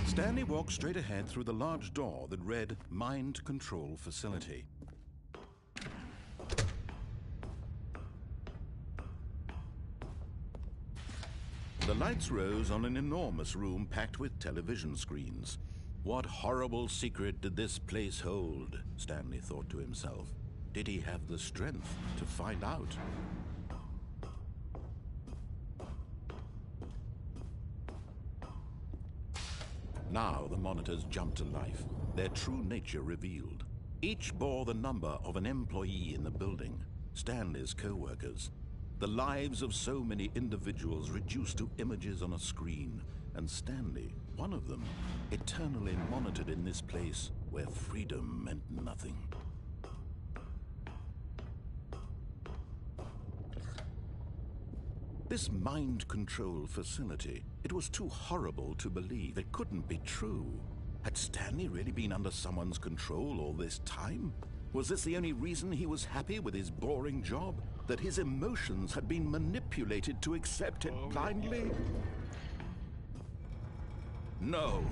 Speaker 2: Stanley walked straight ahead through the large door that read Mind Control Facility. The lights rose on an enormous room packed with television screens. What horrible secret did this place hold? Stanley thought to himself. Did he have the strength to find out? Now the monitors jumped to life, their true nature revealed. Each bore the number of an employee in the building, Stanley's co-workers. The lives of so many individuals reduced to images on a screen, and Stanley, one of them, eternally monitored in this place where freedom meant nothing. This mind control facility, it was too horrible to believe. It couldn't be true. Had Stanley really been under someone's control all this time? Was this the only reason he was happy with his boring job? That his emotions had been manipulated to accept it blindly? No,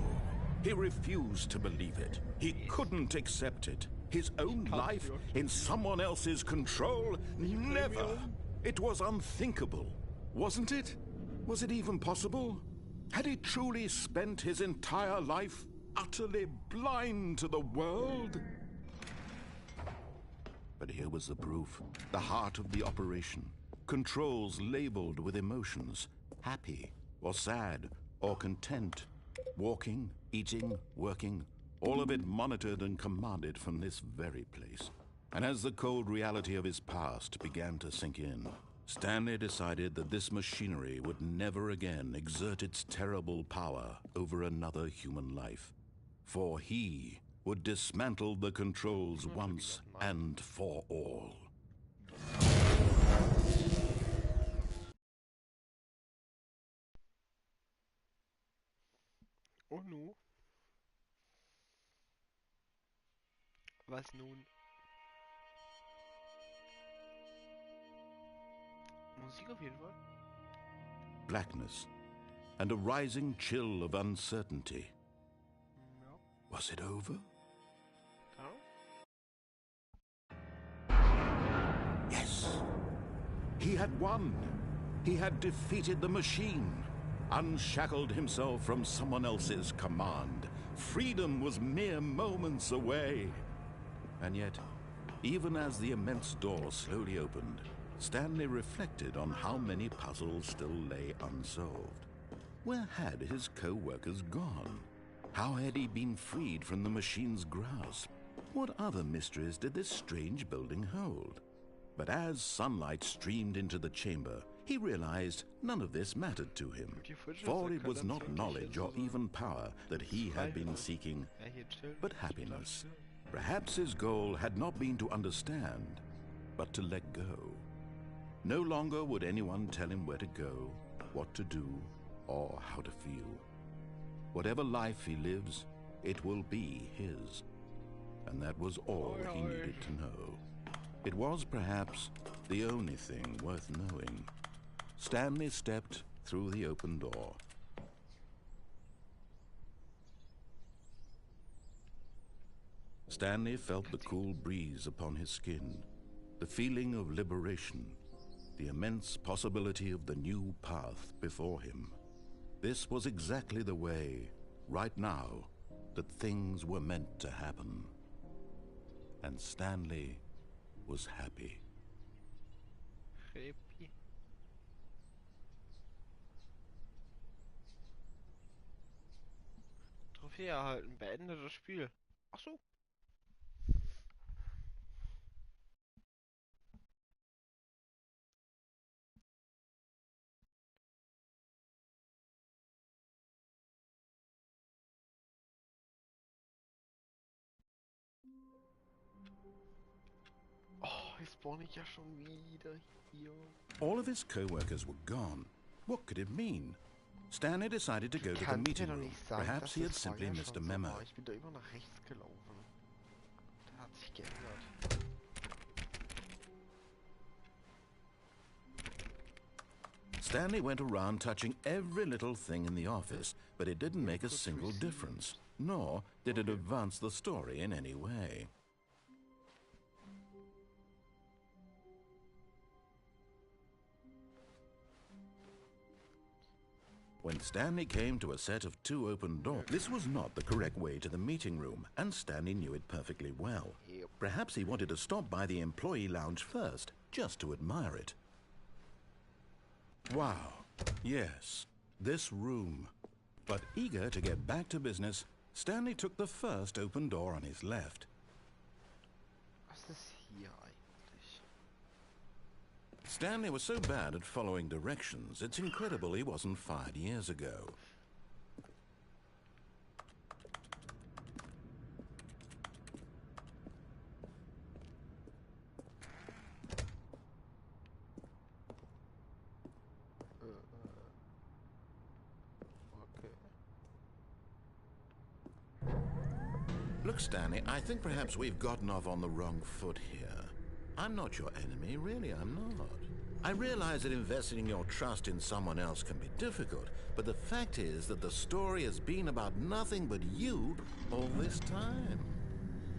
Speaker 2: he refused to believe it. He couldn't accept it. His own life in someone else's control? Never! It was unthinkable, wasn't it? Was it even possible? Had he truly spent his entire life utterly blind to the world? But here was the proof. The heart of the operation. Controls labeled with emotions. Happy, or sad, or content. Walking, eating, working. All of it monitored and commanded from this very place. And as the cold reality of his past began to sink in, Stanley decided that this machinery would never again exert its terrible power over another human life. For he would dismantle the controls once and for all.
Speaker 1: Oh no. Was nun? Musik auf jeden Fall.
Speaker 2: Blackness and a rising chill of uncertainty.
Speaker 1: Ja.
Speaker 2: Was it over?
Speaker 1: Ja.
Speaker 2: Yes. He had won. He had defeated the machine, unshackled himself from someone else's command. Freedom was mere moments away. And yet, even as the immense door slowly opened, Stanley reflected on how many puzzles still lay unsolved. Where had his co-workers gone? How had he been freed from the machine's grasp? What other mysteries did this strange building hold? But as sunlight streamed into the chamber, he realized none of this mattered to him, for it was not knowledge or even power that he had been seeking, but happiness. Perhaps his goal had not been to understand, but to let go. No longer would anyone tell him where to go, what to do, or how to feel. Whatever life he lives, it will be his. And that was all he needed to know. It was perhaps the only thing worth knowing. Stanley stepped through the open door. Stanley felt the cool breeze upon his skin, the feeling of liberation, the immense possibility of the new path before him. This was exactly the way, right now, that things were meant to happen. And Stanley was happy.
Speaker 1: Happy. Trophäe erhalten. Beende das Spiel. Ach so. Oh, jetzt spawn ich ja schon wieder hier.
Speaker 2: All of his co-workers were gone. What could it mean? Stanley decided to go to the meeting room. Perhaps he had simply missed a memo.
Speaker 1: Ich bin da immer nach rechts gelaufen. Da hat sich geändert.
Speaker 2: Stanley went around touching every little thing in the office, but it didn't make a single difference, nor did it advance the story in any way. When Stanley came to a set of 2 open doors, this was not the correct way to the meeting room, and Stanley knew it perfectly well. Perhaps he wanted to stop by the employee lounge first, just to admire it. Wow, yes, this room. But eager to get back to business, Stanley took the first open door on his left.
Speaker 1: Was ist hier eigentlich?
Speaker 2: Stanley was so bad at following directions, it's incredible he wasn't fired years ago. Look, Stanley, I think perhaps we've gotten off on the wrong foot here. I'm not your enemy, really, I'm not. I realize that investing your trust in someone else can be difficult, but the fact is that the story has been about nothing but you all this time.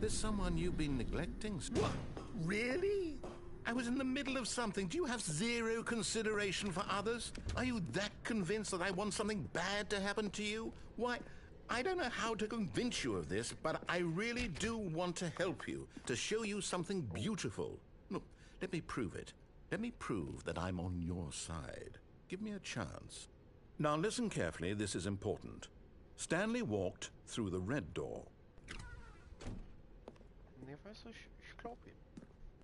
Speaker 2: There's someone you've been neglecting. What? Really? I was in the middle of something. Do you have zero consideration for others? Are you that convinced that I want something bad to happen to you? Why, I don't know how to convince you of this, but I really do want to help you, to show you something beautiful. Look, let me prove it. Let me prove that I'm on your side. Give me a chance. Now listen carefully, this is important. Stanley walked through the red door.
Speaker 1: Nee, weißt du, ich glaub ihm.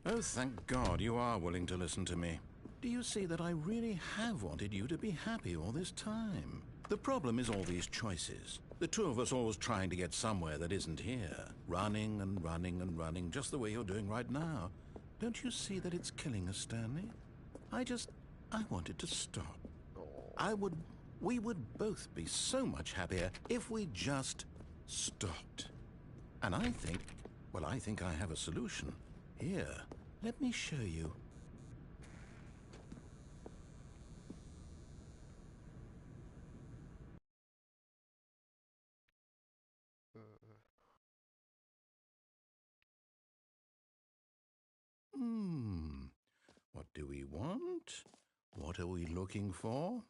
Speaker 2: Oh, thank God you are willing to listen to me. Do you see that I really have wanted you to be happy all this time? The problem is all these choices. The two of us always trying to get somewhere that isn't here. Running and running and running, just the way you're doing right now. Don't you see that it's killing us, Stanley? I wanted to stop. We would both be so much happier if we just stopped. And I think I have a solution. Here, let me show you. What do we want? What are we looking for?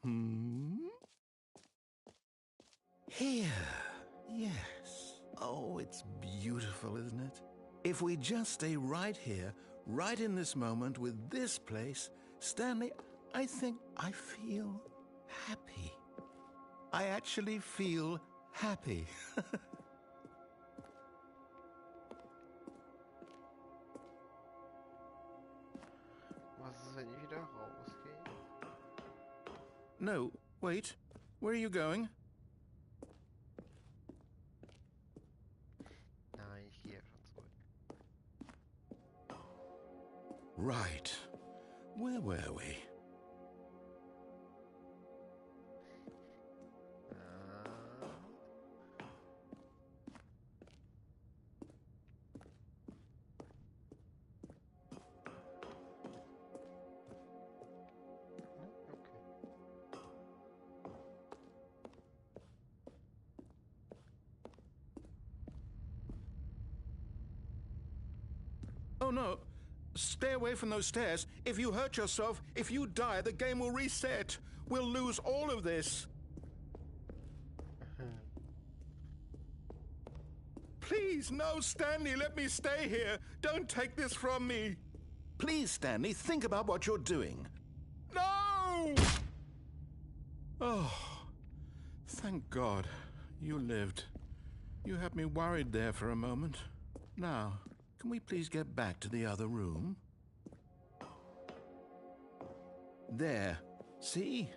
Speaker 2: Here. Yes. Oh, it's beautiful, isn't it? If we just stay right here, right in this moment with this place, Stanley, I think I feel happy. I actually feel happy.
Speaker 1: Was ist, wenn ich wieder rausgehe?
Speaker 2: No, wait. Where are you going?
Speaker 1: Nein, ich gehe schon zurück.
Speaker 2: Right. Where were we? Oh no, stay away from those stairs. If you hurt yourself, if you die, the game will reset. We'll lose all of this. Please, no, Stanley, let me stay here. Don't take this from me. Please, Stanley, think about what you're doing. No! Oh, thank God you lived. You had me worried there for a moment. Now, can we please get back to the other room? There. See?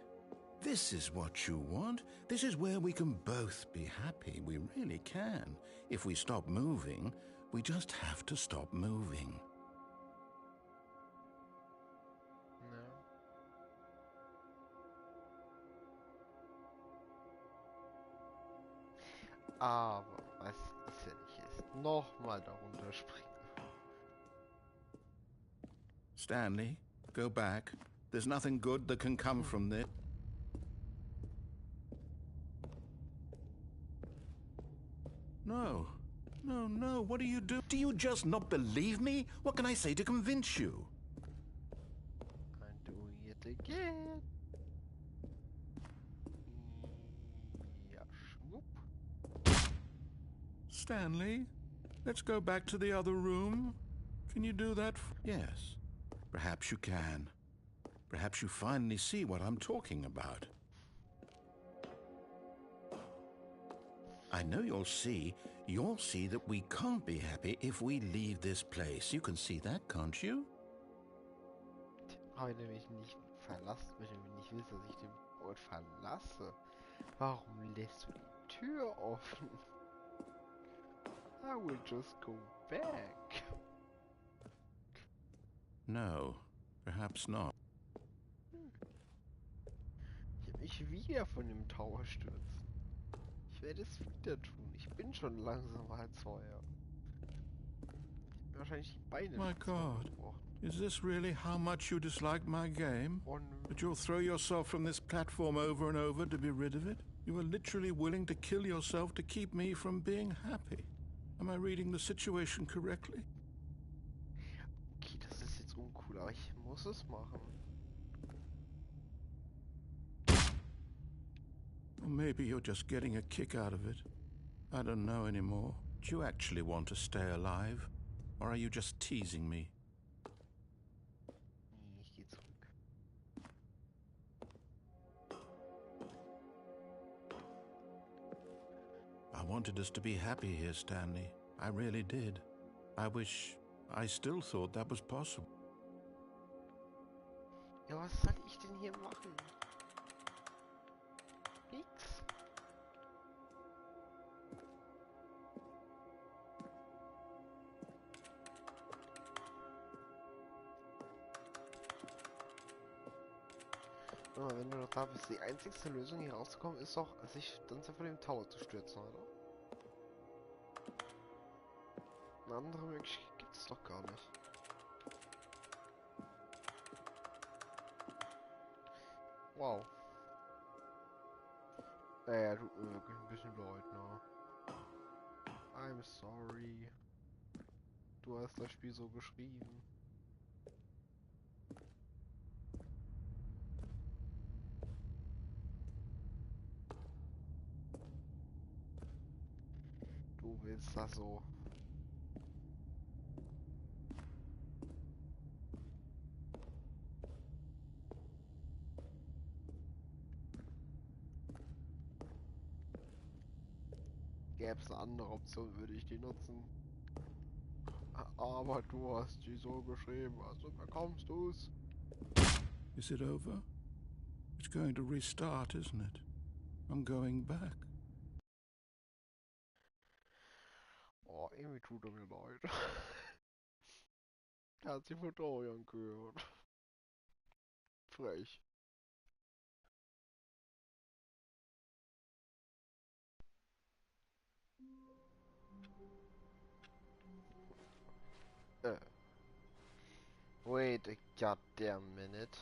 Speaker 2: This is what you want. This is where we can both be happy. We really can. If we stop moving, we just have to stop moving.
Speaker 1: No. Aber was ist, wenn ich jetzt nochmal darunter springe?
Speaker 2: Stanley, go back. There's nothing good that can come from this. No. No, no, what do you do? Do you just not believe me? What can I say to convince you?
Speaker 1: I'm doing it again. Ja, schwupp.
Speaker 2: Stanley, let's go back to the other room. Can you do that? Yes, perhaps you can. Perhaps you finally see what I'm talking about. I know you'll see that we can't be happy if we leave this place. You can see that, can't you?
Speaker 1: Aber wenn du mich nicht verlässt, wenn du nicht willst, dass ich den Ort verlasse, warum lässt du die Tür offen? I will just go back.
Speaker 2: No, perhaps not.
Speaker 1: Ich werde mich wieder von dem Tower stürzen. Ich werde es wieder tun. Ich bin schon langsam als Feuer. Wahrscheinlich die Beine.
Speaker 2: My God, is this really how much you dislike my game?
Speaker 1: Oh,
Speaker 2: That you'll throw yourself from this platform over and over to be rid of it? You are literally willing to kill yourself to keep me from being happy. Am I reading the situation correctly?
Speaker 1: Okay, das ist jetzt uncool, aber ich muss es machen.
Speaker 2: Or maybe you're just getting a kick out of it. I don't know anymore. Do you actually want to stay alive? Or are you just teasing me?
Speaker 1: Nee, ich gehe zurück.
Speaker 2: I wanted us to be happy here, Stanley. I really did. I still thought that was possible.
Speaker 1: Ja, was soll ich denn hier machen? Nix. Aber wenn du noch da bist, die einzigste Lösung hier rauszukommen, ist doch, sich dann von dem Tower zu stürzen, oder? Eine andere Möglichkeit gibt es doch gar nicht. Wow. Tut mir wirklich ein bisschen leid, ne? I'm sorry. Du hast das Spiel so geschrieben. Du willst das so. Gäbe es eine andere Option, würde ich die nutzen. Aber du hast die so geschrieben, also bekommst du's.
Speaker 2: Is it over? It's going to restart, isn't it? I'm going back.
Speaker 1: Oh, irgendwie tut er mir leid. Er hat sich von Dorian gehört. Frech. Äh. Wait a goddamn minute.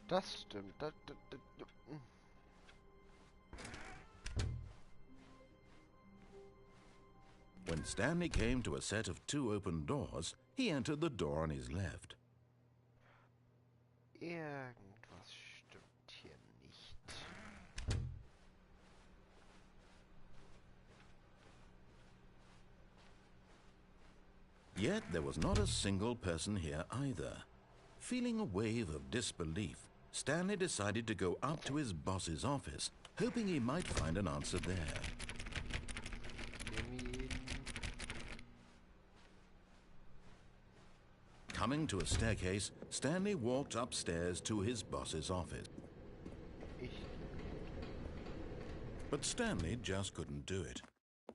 Speaker 1: Das stimmt.
Speaker 2: When Stanley came to a set of 2 open doors, he entered the door on his left.
Speaker 1: Irgendwas stimmt hier nicht.
Speaker 2: Yet there was not a single person here either. Feeling a wave of disbelief, Stanley decided to go up to his boss's office, hoping he might find an answer there. Coming to a staircase, Stanley walked upstairs to his boss's office. But Stanley just couldn't do it.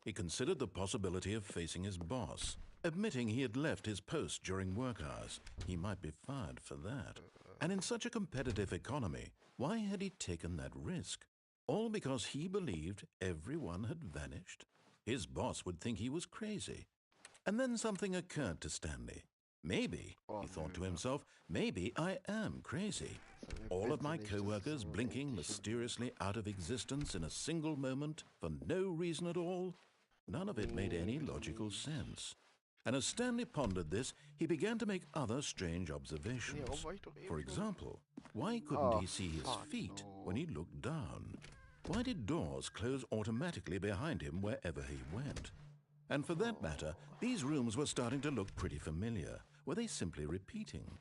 Speaker 2: He considered the possibility of facing his boss, admitting he had left his post during work hours. He might be fired for that. And in such a competitive economy, why had he taken that risk? All because he believed everyone had vanished? His boss would think he was crazy. And then something occurred to Stanley. Maybe, he thought to himself, maybe I am crazy. All of my co-workers blinking mysteriously out of existence in a single moment for no reason at all? None of it made any logical sense. And as Stanley pondered this, he began to make other strange observations. For example, why couldn't he see his feet when he looked down? Why did doors close automatically behind him wherever he went? And for that matter, these rooms were starting to look pretty familiar. Were they simply repeating?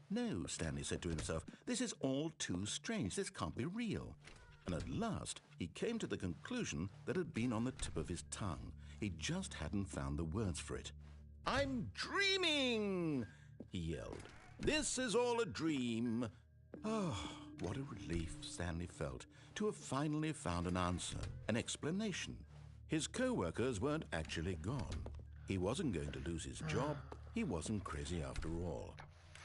Speaker 2: No, Stanley said to himself, this is all too strange. This can't be real. And at last, he came to the conclusion that had been on the tip of his tongue. He just hadn't found the words for it. I'm dreaming, he yelled. This is all a dream. Oh, what a relief Stanley felt to have finally found an answer, an explanation. His co-workers weren't actually gone. He wasn't going to lose his job. He wasn't crazy after all.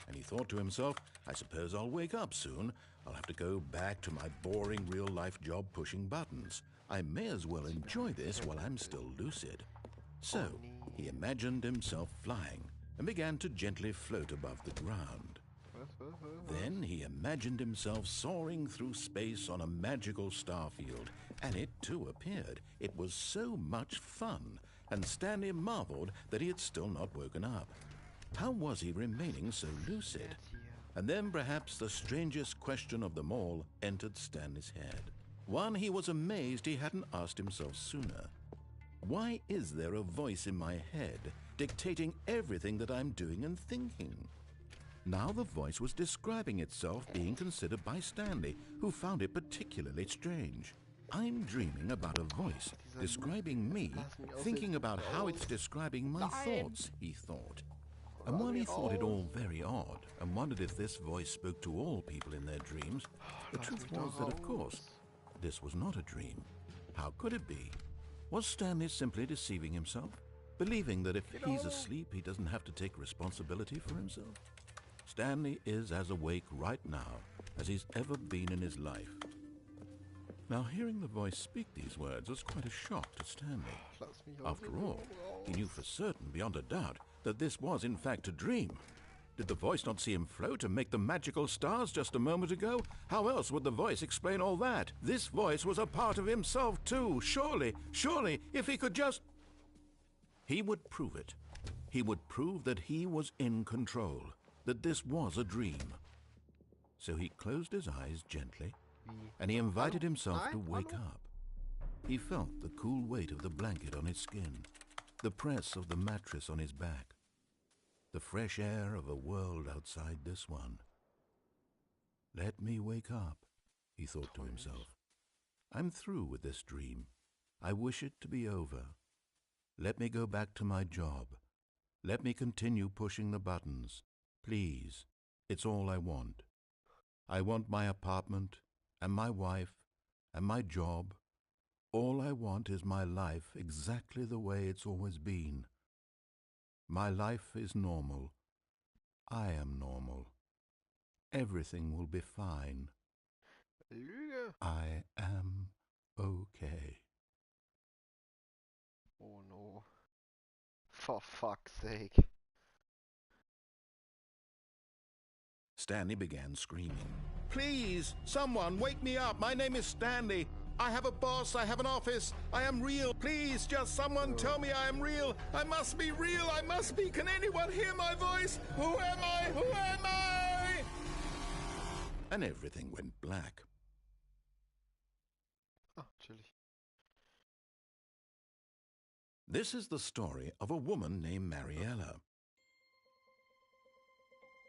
Speaker 2: And he thought to himself, I suppose I'll wake up soon. I'll have to go back to my boring real-life job pushing buttons. I may as well enjoy this while I'm still lucid. So, he imagined himself flying and began to gently float above the ground. Then he imagined himself soaring through space on a magical starfield, and it too appeared. It was so much fun, and Stanley marveled that he had still not woken up. How was he remaining so lucid? And then perhaps the strangest question of them all entered Stanley's head. One he was amazed he hadn't asked himself sooner. Why is there a voice in my head dictating everything that I'm doing and thinking? Now the voice was describing itself being considered by Stanley, who found it particularly strange. I'm dreaming about a voice describing me, thinking about how it's describing my thoughts, he thought. And while he thought it all very odd and wondered if this voice spoke to all people in their dreams, the truth was that, of course, this was not a dream. How could it be? Was Stanley simply deceiving himself, believing that if he's asleep, he doesn't have to take responsibility for himself? Stanley is as awake right now as he's ever been in his life. Now, hearing the voice speak these words was quite a shock to Stanley. After all, he knew for certain, beyond a doubt, that this was in fact a dream. Did the voice not see him float and make the magical stars just a moment ago? How else would the voice explain all that? This voice was a part of himself too. Surely, if he could just... He would prove it. He would prove that he was in control, that this was a dream. So he closed his eyes gently, and he invited himself to wake up. He felt the cool weight of the blanket on his skin, the press of the mattress on his back, the fresh air of a world outside this one. Let me wake up, he thought to himself. I'm through with this dream. I wish it to be over. Let me go back to my job. Let me continue pushing the buttons. Please, it's all I want. I want my apartment, and my wife, and my job. All I want is my life exactly the way it's always been. My life is normal. I am normal. Everything will be fine.
Speaker 1: Lüge.
Speaker 2: I am okay.
Speaker 1: Oh no. For fuck's sake.
Speaker 2: Stanley began screaming. Please, someone, wake me up. My name is Stanley. I have a boss. I have an office. I am real. Please, just someone tell me I am real. I must be real. I must be. Can anyone hear my voice? Who am I? Who am I? And everything went black.
Speaker 1: Ah, chillig.
Speaker 2: This is the story of a woman named Mariella.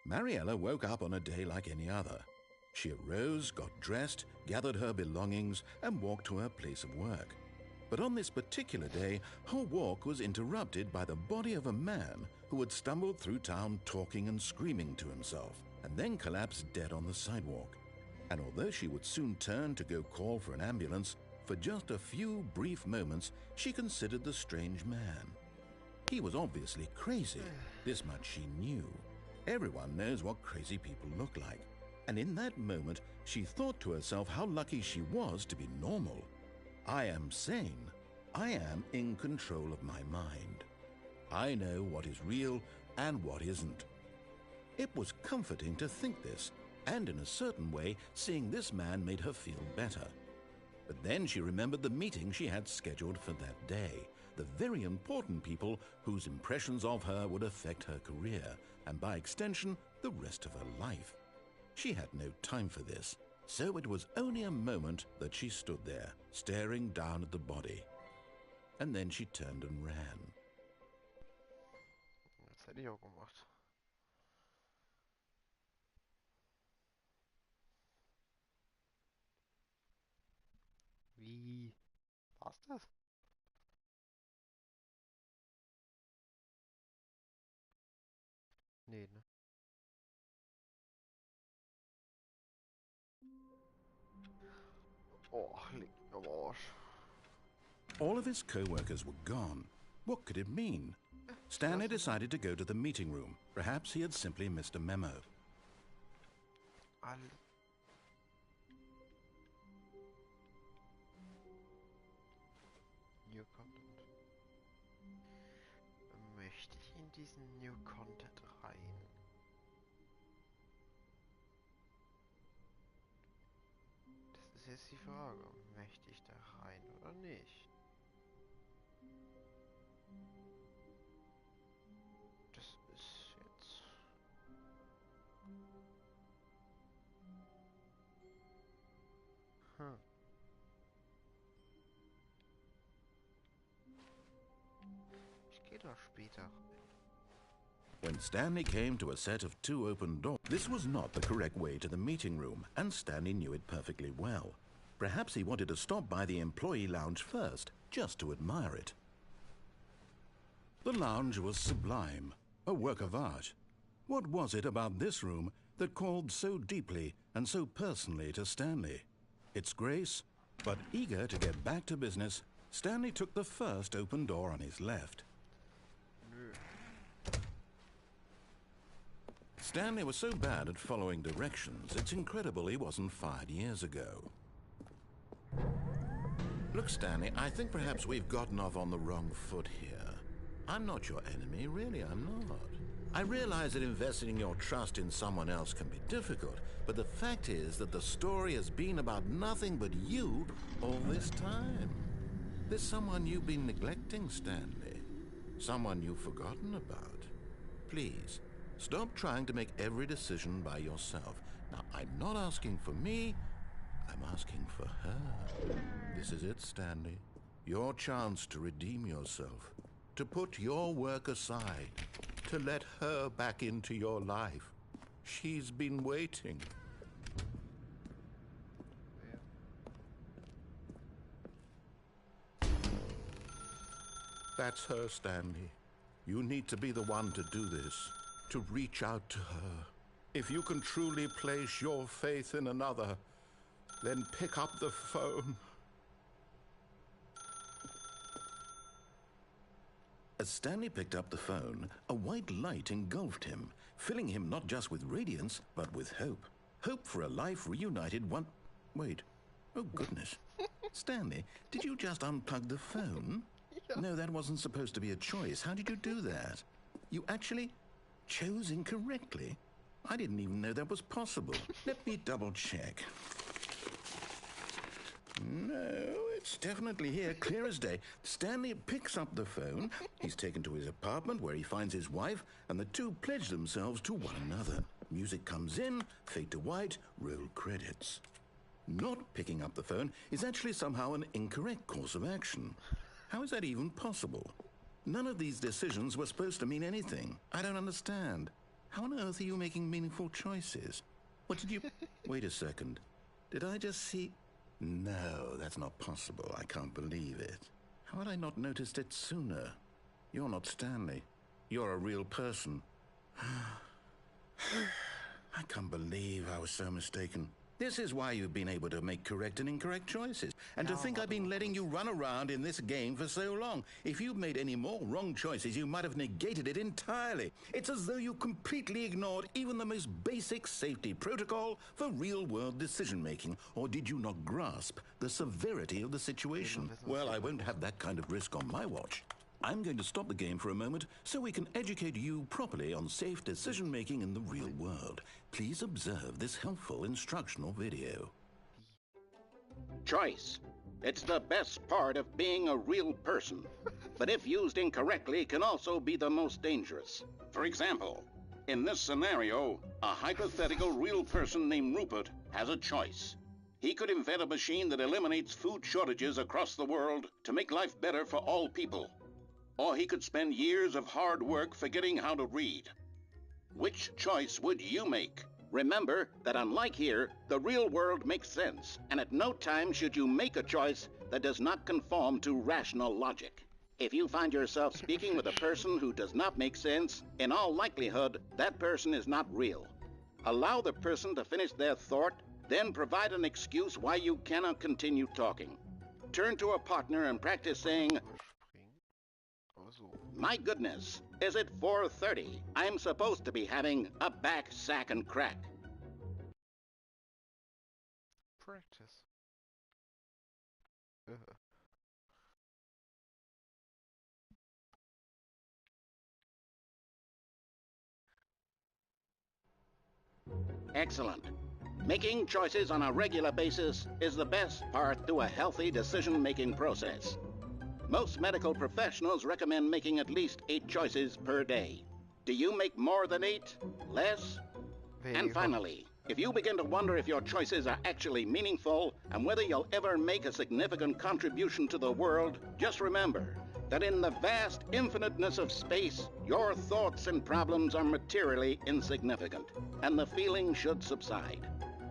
Speaker 2: Mariella woke up on a day like any other. She arose, got dressed, gathered her belongings, and walked to her place of work. But on this particular day, her walk was interrupted by the body of a man who had stumbled through town talking and screaming to himself, and then collapsed dead on the sidewalk. And although she would soon turn to go call for an ambulance, for just a few brief moments she considered the strange man. He was obviously crazy. This much she knew. Everyone knows what crazy people look like. And in that moment, she thought to herself how lucky she was to be normal. I am sane. I am in control of my mind. I know what is real and what isn't. It was comforting to think this, and in a certain way, seeing this man made her feel better. But then she remembered the meeting she had scheduled for that day, the very important people whose impressions of her would affect her career, and by extension, the rest of her life. She had no time for this, so it was only a moment that she stood there, staring down at the body. And then she turned and ran.
Speaker 1: Das hätte ich auch gemacht. Wie? War's das? Nee, ne? Oh, leg mich am Arsch.
Speaker 2: All of his co-workers were gone. What could it mean? Stanley decided to go to the meeting room. Perhaps he had simply missed a memo.
Speaker 1: New Content. Möchte ich in diesen New Content rein? Das ist jetzt die Frage, möchte ich da rein oder nicht? Das ist jetzt... Hm. Ich gehe da später rein.
Speaker 2: When Stanley came to a set of 2 open doors, this was not the correct way to the meeting room, and Stanley knew it perfectly well. Perhaps he wanted to stop by the employee lounge first, just to admire it. The lounge was sublime, a work of art. What was it about this room that called so deeply and so personally to Stanley? Its grace, but eager to get back to business, Stanley took the first open door on his left. Stanley was so bad at following directions, it's incredible he wasn't fired years ago. Look, Stanley, I think perhaps we've gotten off on the wrong foot here. I'm not your enemy, really, I'm not. I realize that investing your trust in someone else can be difficult, but the fact is that the story has been about nothing but you all this time. There's someone you've been neglecting, Stanley. Someone you've forgotten about. Please, stop trying to make every decision by yourself. Now, I'm not asking for me, I'm asking for her. This is it, Stanley. Your chance to redeem yourself. To put your work aside. To let her back into your life. She's been waiting. That's her, Stanley. You need to be the one to do this. To reach out to her. If you can truly place your faith in another, then pick up the phone. As Stanley picked up the phone, a white light engulfed him, filling him not just with radiance, but with hope. Hope for a life reunited one... Wait. Oh, goodness. Stanley, did you just unplug the phone?
Speaker 1: Yeah.
Speaker 2: No, that wasn't supposed to be a choice. How did you do that? You actually chose incorrectly? I didn't even know that was possible. Let me double check. No, it's definitely here, clear as day. Stanley picks up the phone. He's taken to his apartment where he finds his wife, and the two pledge themselves to one another. Music comes in, fade to white, roll credits. Not picking up the phone is actually somehow an incorrect course of action. How is that even possible? None of these decisions were supposed to mean anything. I don't understand. How on earth are you making meaningful choices? What did you... Wait a second. Did I just see... No, that's not possible. I can't believe it. How had I not noticed it sooner? You're not Stanley. You're a real person. I can't believe I was so mistaken. This is why you've been able to make correct and incorrect choices. And to think I've been letting you run around in this game for so long. If you'd made any more wrong choices, you might have negated it entirely. It's as though you completely ignored even the most basic safety protocol for real-world decision-making. Or did you not grasp the severity of the situation? Well, I won't have that kind of risk on my watch. I'm going to stop the game for a moment so we can educate you properly on safe decision-making in the real world. Please observe this helpful instructional video.
Speaker 3: Choice. It's the best part of being a real person. But if used incorrectly, can also be the most dangerous. For example, in this scenario, a hypothetical real person named Rupert has a choice. He could invent a machine that eliminates food shortages across the world to make life better for all people. Or he could spend years of hard work forgetting how to read. Which choice would you make? Remember that unlike here, the real world makes sense, and at no time should you make a choice that does not conform to rational logic. If you find yourself speaking with a person who does not make sense, in all likelihood, that person is not real. Allow the person to finish their thought, then provide an excuse why you cannot continue talking. Turn to a partner and practice saying, "My goodness, is it 4:30? I'm supposed to be having a back, sack, and crack."
Speaker 1: Practice.
Speaker 3: Excellent. Making choices on a regular basis is the best part to a healthy decision-making process. Most medical professionals recommend making at least 8 choices per day. Do you make more than 8? Less? And finally, if you begin to wonder if your choices are actually meaningful and whether you'll ever make a significant contribution to the world, just remember that in the vast infiniteness of space, your thoughts and problems are materially insignificant, and the feeling should subside.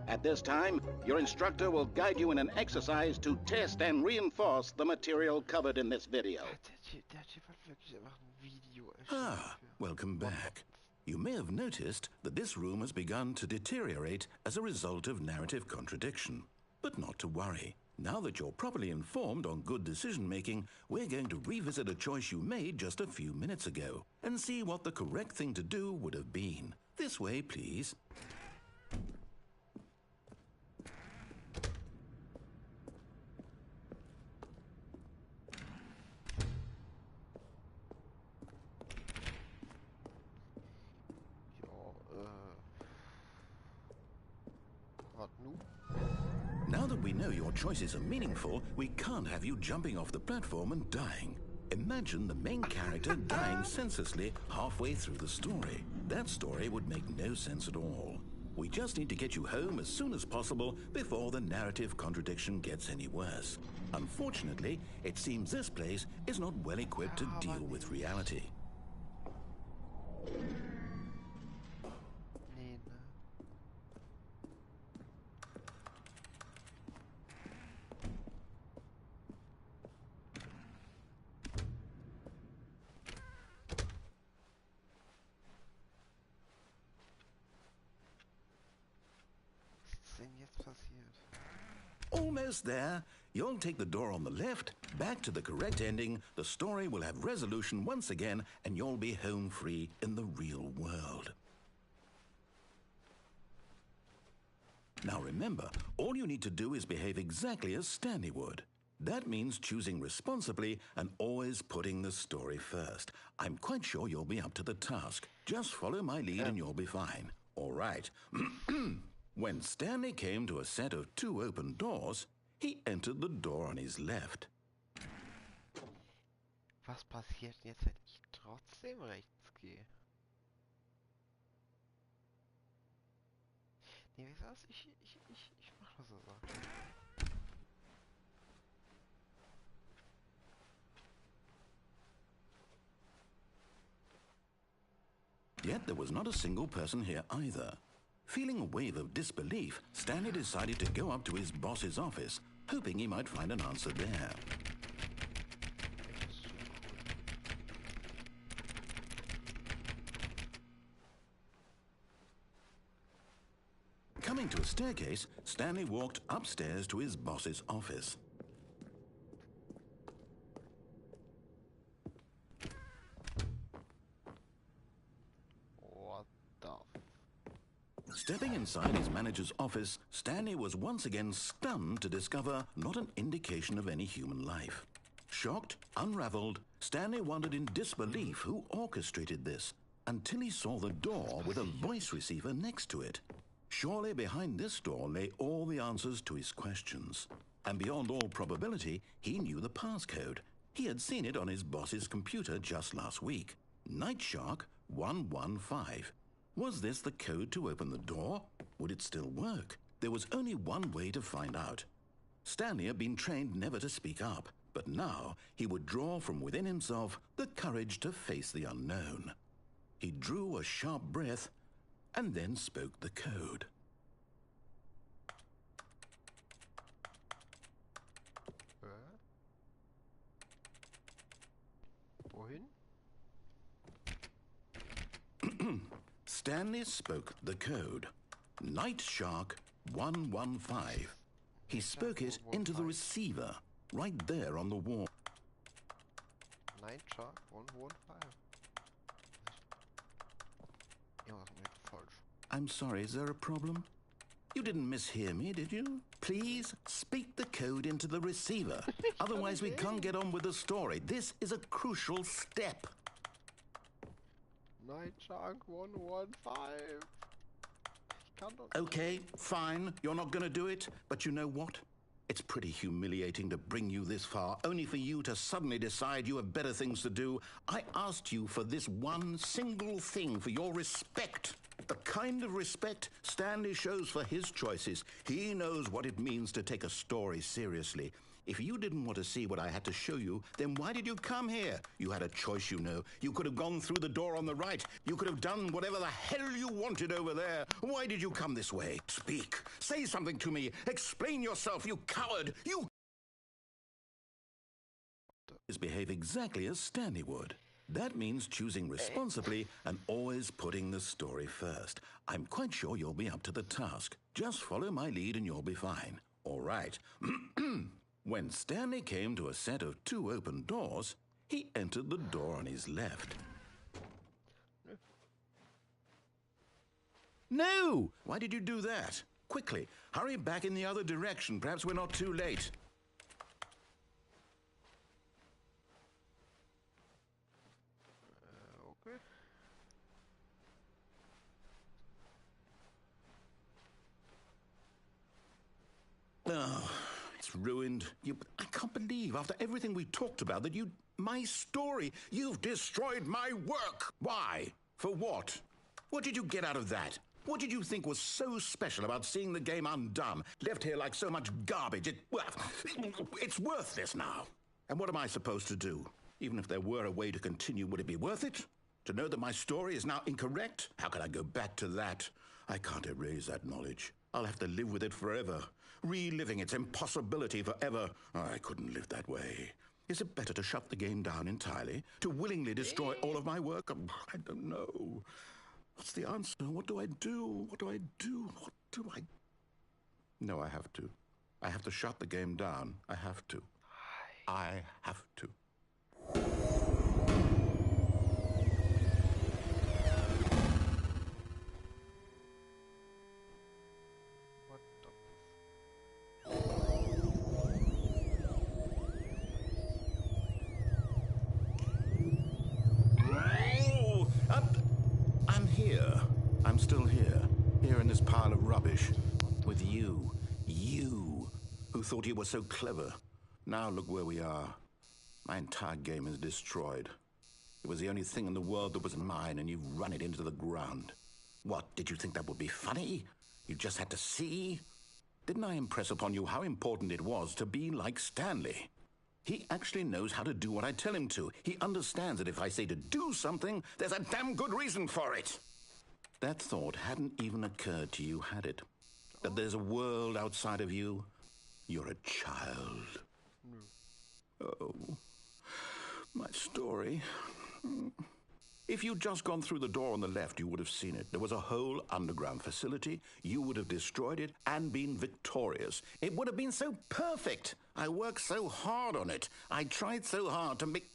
Speaker 3: At this time, your instructor will guide you in an exercise to test and reinforce the material covered in this video.
Speaker 2: Ah, welcome back. You may have noticed that this room has begun to deteriorate as a result of narrative contradiction. But not to worry. Now that you're properly informed on good decision-making, we're going to revisit a choice you made just a few minutes ago and see what the correct thing to do would have been. This way, please. Now that we know your choices are meaningful, we can't have you jumping off the platform and dying. Imagine the main character dying senselessly halfway through the story. That story would make no sense at all. We just need to get you home as soon as possible before the narrative contradiction gets any worse. Unfortunately, it seems this place is not well equipped to deal with reality. Almost there. You'll take the door on the left, back to the correct ending, the story will have resolution once again, and you'll be home free in the real world. Now remember, all you need to do is behave exactly as Stanley would. That means choosing responsibly and always putting the story first. I'm quite sure you'll be up to the task. Just follow my lead and you'll be fine. All right. When Stanley came to a set of 2 open doors, he entered the door on his left.
Speaker 1: Was passiert jetzt, wenn ich trotzdem rechts gehe? Nee, wie sag's? Ich mach, was er sagt.
Speaker 2: Yet there was not a single person here either. Feeling a wave of disbelief, Stanley decided to go up to his boss's office, hoping he might find an answer there. Coming to a staircase, Stanley walked upstairs to his boss's office. Stepping inside his manager's office, Stanley was once again stunned to discover not an indication of any human life. Shocked, unraveled, Stanley wondered in disbelief who orchestrated this, until he saw the door with a voice receiver next to it. Surely behind this door lay all the answers to his questions. And beyond all probability, he knew the passcode. He had seen it on his boss's computer just last week. Night Shark 115. Was this the code to open the door? Would it still work? There was only one way to find out. Stanley had been trained never to speak up, but now he would draw from within himself the courage to face the unknown. He drew a sharp breath and then spoke the code.
Speaker 1: Wohin?
Speaker 2: Stanley spoke the code. Night Shark 115. He spoke it into the receiver, right there on the wall.
Speaker 1: Night Shark 115. Irgendwas mit falsch.
Speaker 2: I'm sorry, is there a problem? You didn't mishear me, did you? Please speak the code into the receiver. Otherwise we can't get on with the story. This is a crucial step.
Speaker 1: Night Shark 115. Kann doch.
Speaker 2: Okay, fine, you're not gonna do it, but you know what? It's pretty humiliating to bring you this far, only for you to suddenly decide you have better things to do. I asked you for this one single thing, for your respect. The kind of respect Stanley shows for his choices. He knows what it means to take a story seriously. If you didn't want to see what I had to show you, then why did you come here? You had a choice, you know. You could have gone through the door on the right. You could have done whatever the hell you wanted over there. Why did you come this way? Speak. Say something to me. Explain yourself, you coward. You behave exactly as Stanley would. That means choosing responsibly and always putting the story first. I'm quite sure you'll be up to the task. Just follow my lead and you'll be fine. All right. When Stanley came to a set of 2 open doors, he entered the door on his left. No! Why did you do that? Quickly, hurry back in the other direction. Perhaps we're not too late.
Speaker 1: Okay.
Speaker 2: Oh, it's ruined. I can't believe, after everything we talked about, that my story, you've destroyed my work. Why? For what? What did you get out of that? What did you think was so special about seeing the game undone, left here like so much garbage? It's worthless now. And what am I supposed to do? Even if there were a way to continue, would it be worth it? To know that my story is now incorrect? How can I go back to that? I can't erase that knowledge. I'll have to live with it forever, reliving its impossibility forever. I couldn't live that way. Is it better to shut the game down entirely? To willingly destroy all of my work? I don't know. What's the answer? What do I do? What do I do? What do I... No, I have to. I have to shut the game down. I have to. I have to.
Speaker 1: What the...
Speaker 2: I'm here. I'm still here. Here in this pile of rubbish. With you. You. Who thought you were so clever. Now look where we are. My entire game is destroyed. It was the only thing in the world that was mine, and you've run it into the ground. What, did you think that would be funny? You just had to see? Didn't I impress upon you how important it was to be like Stanley? He actually knows how to do what I tell him to. He understands that if I say to do something, there's a damn good reason for it. That thought hadn't even occurred to you, had it? That there's a world outside of you? You're a child. Oh, my story. If you'd just gone through the door on the left, you would have seen it. There was a whole underground facility. You would have destroyed it and been victorious. It would have been so perfect. I worked so hard on it. I tried so hard to make...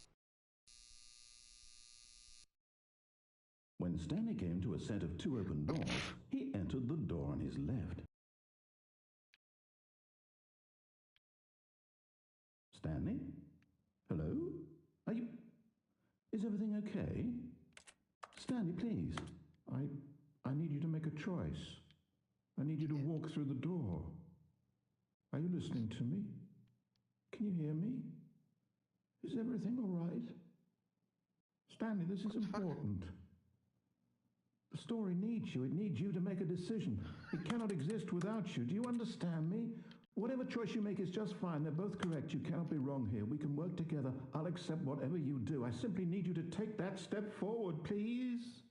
Speaker 2: When Stanley came to a set of 2 open doors, he entered the door on his left. Stanley? Hello? Are you... Is everything okay? Stanley, please. I need you to make a choice. I need you to walk through the door. Are you listening to me? Can you hear me? Is everything all right? Stanley, this is important. The story needs you. It needs you to make a decision. It cannot exist without you. Do you understand me? Whatever choice you make is just fine. They're both correct. You cannot be wrong here. We can work together. I'll accept whatever you do. I simply need you to take that step forward, please.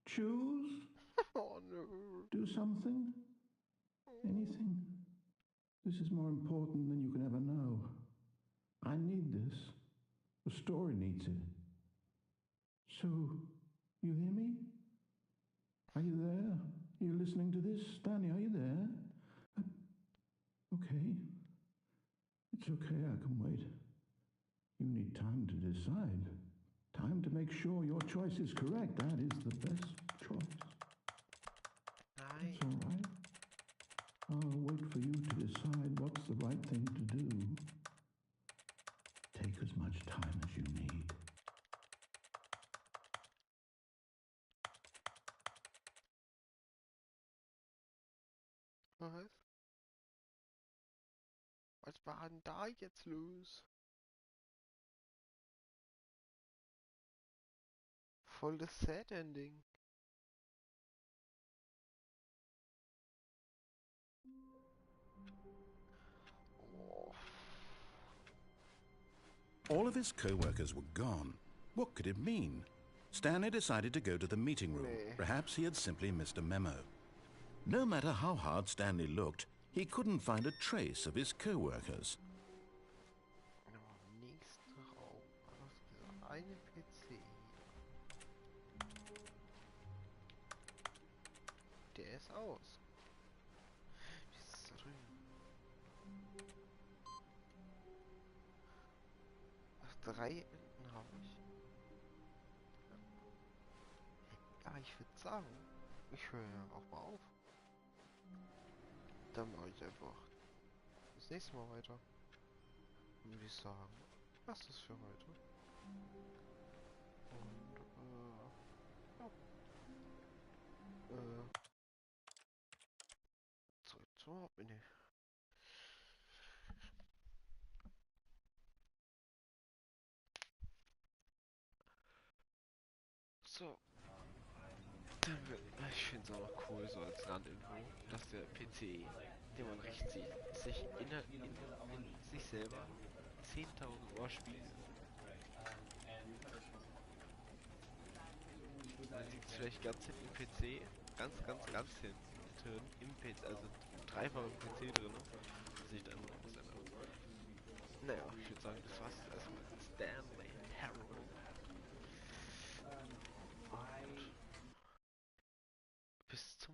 Speaker 2: Choose.
Speaker 1: Oh no.
Speaker 2: Do something. Anything. This is more important than you can ever know. I need this. The story needs it. So, you hear me? Are you there? Are you listening to this? Stanley, are you there? Okay. It's okay, I can wait. You need time to decide. Time to make sure your choice is correct. That is the best choice. It's all right. I'll wait for you to decide what's the right thing to do. Take as much time as you need.
Speaker 1: erstmal heißt. Was war denn da jetzt los? Voll das Sad Ending. Oh,
Speaker 2: All of his co-workers were gone. What could it mean? Stanley decided to go to the meeting room.
Speaker 1: nee.
Speaker 2: Perhaps he had simply missed a memo. No matter how hard Stanley looked, he couldn't find a trace of his co-workers.
Speaker 1: Nächster Raum. Was gesagt? Eine PC. Der ist aus. Die ist drüben. Ach, 3 Enden habe ich. Ja, ich würde sagen, ich höre ja auch mal auf. Dann mache ich einfach das nächste Mal weiter. Würde ich sagen, was ist für heute? Und, ja. Zurück zum Hauptmenü. So. Ich finde es auch noch cool, so als Randinfo, dass der PC, den man rechts sieht, sich in sich selber 10.000 Uhr spielt. Man sieht es vielleicht ganz hinten im PC, ganz hinten im PC, also dreifach im PC drin, sich dann auseinander. Naja, ich würde sagen, das war's erstmal. Stanley Parable. Und bis zum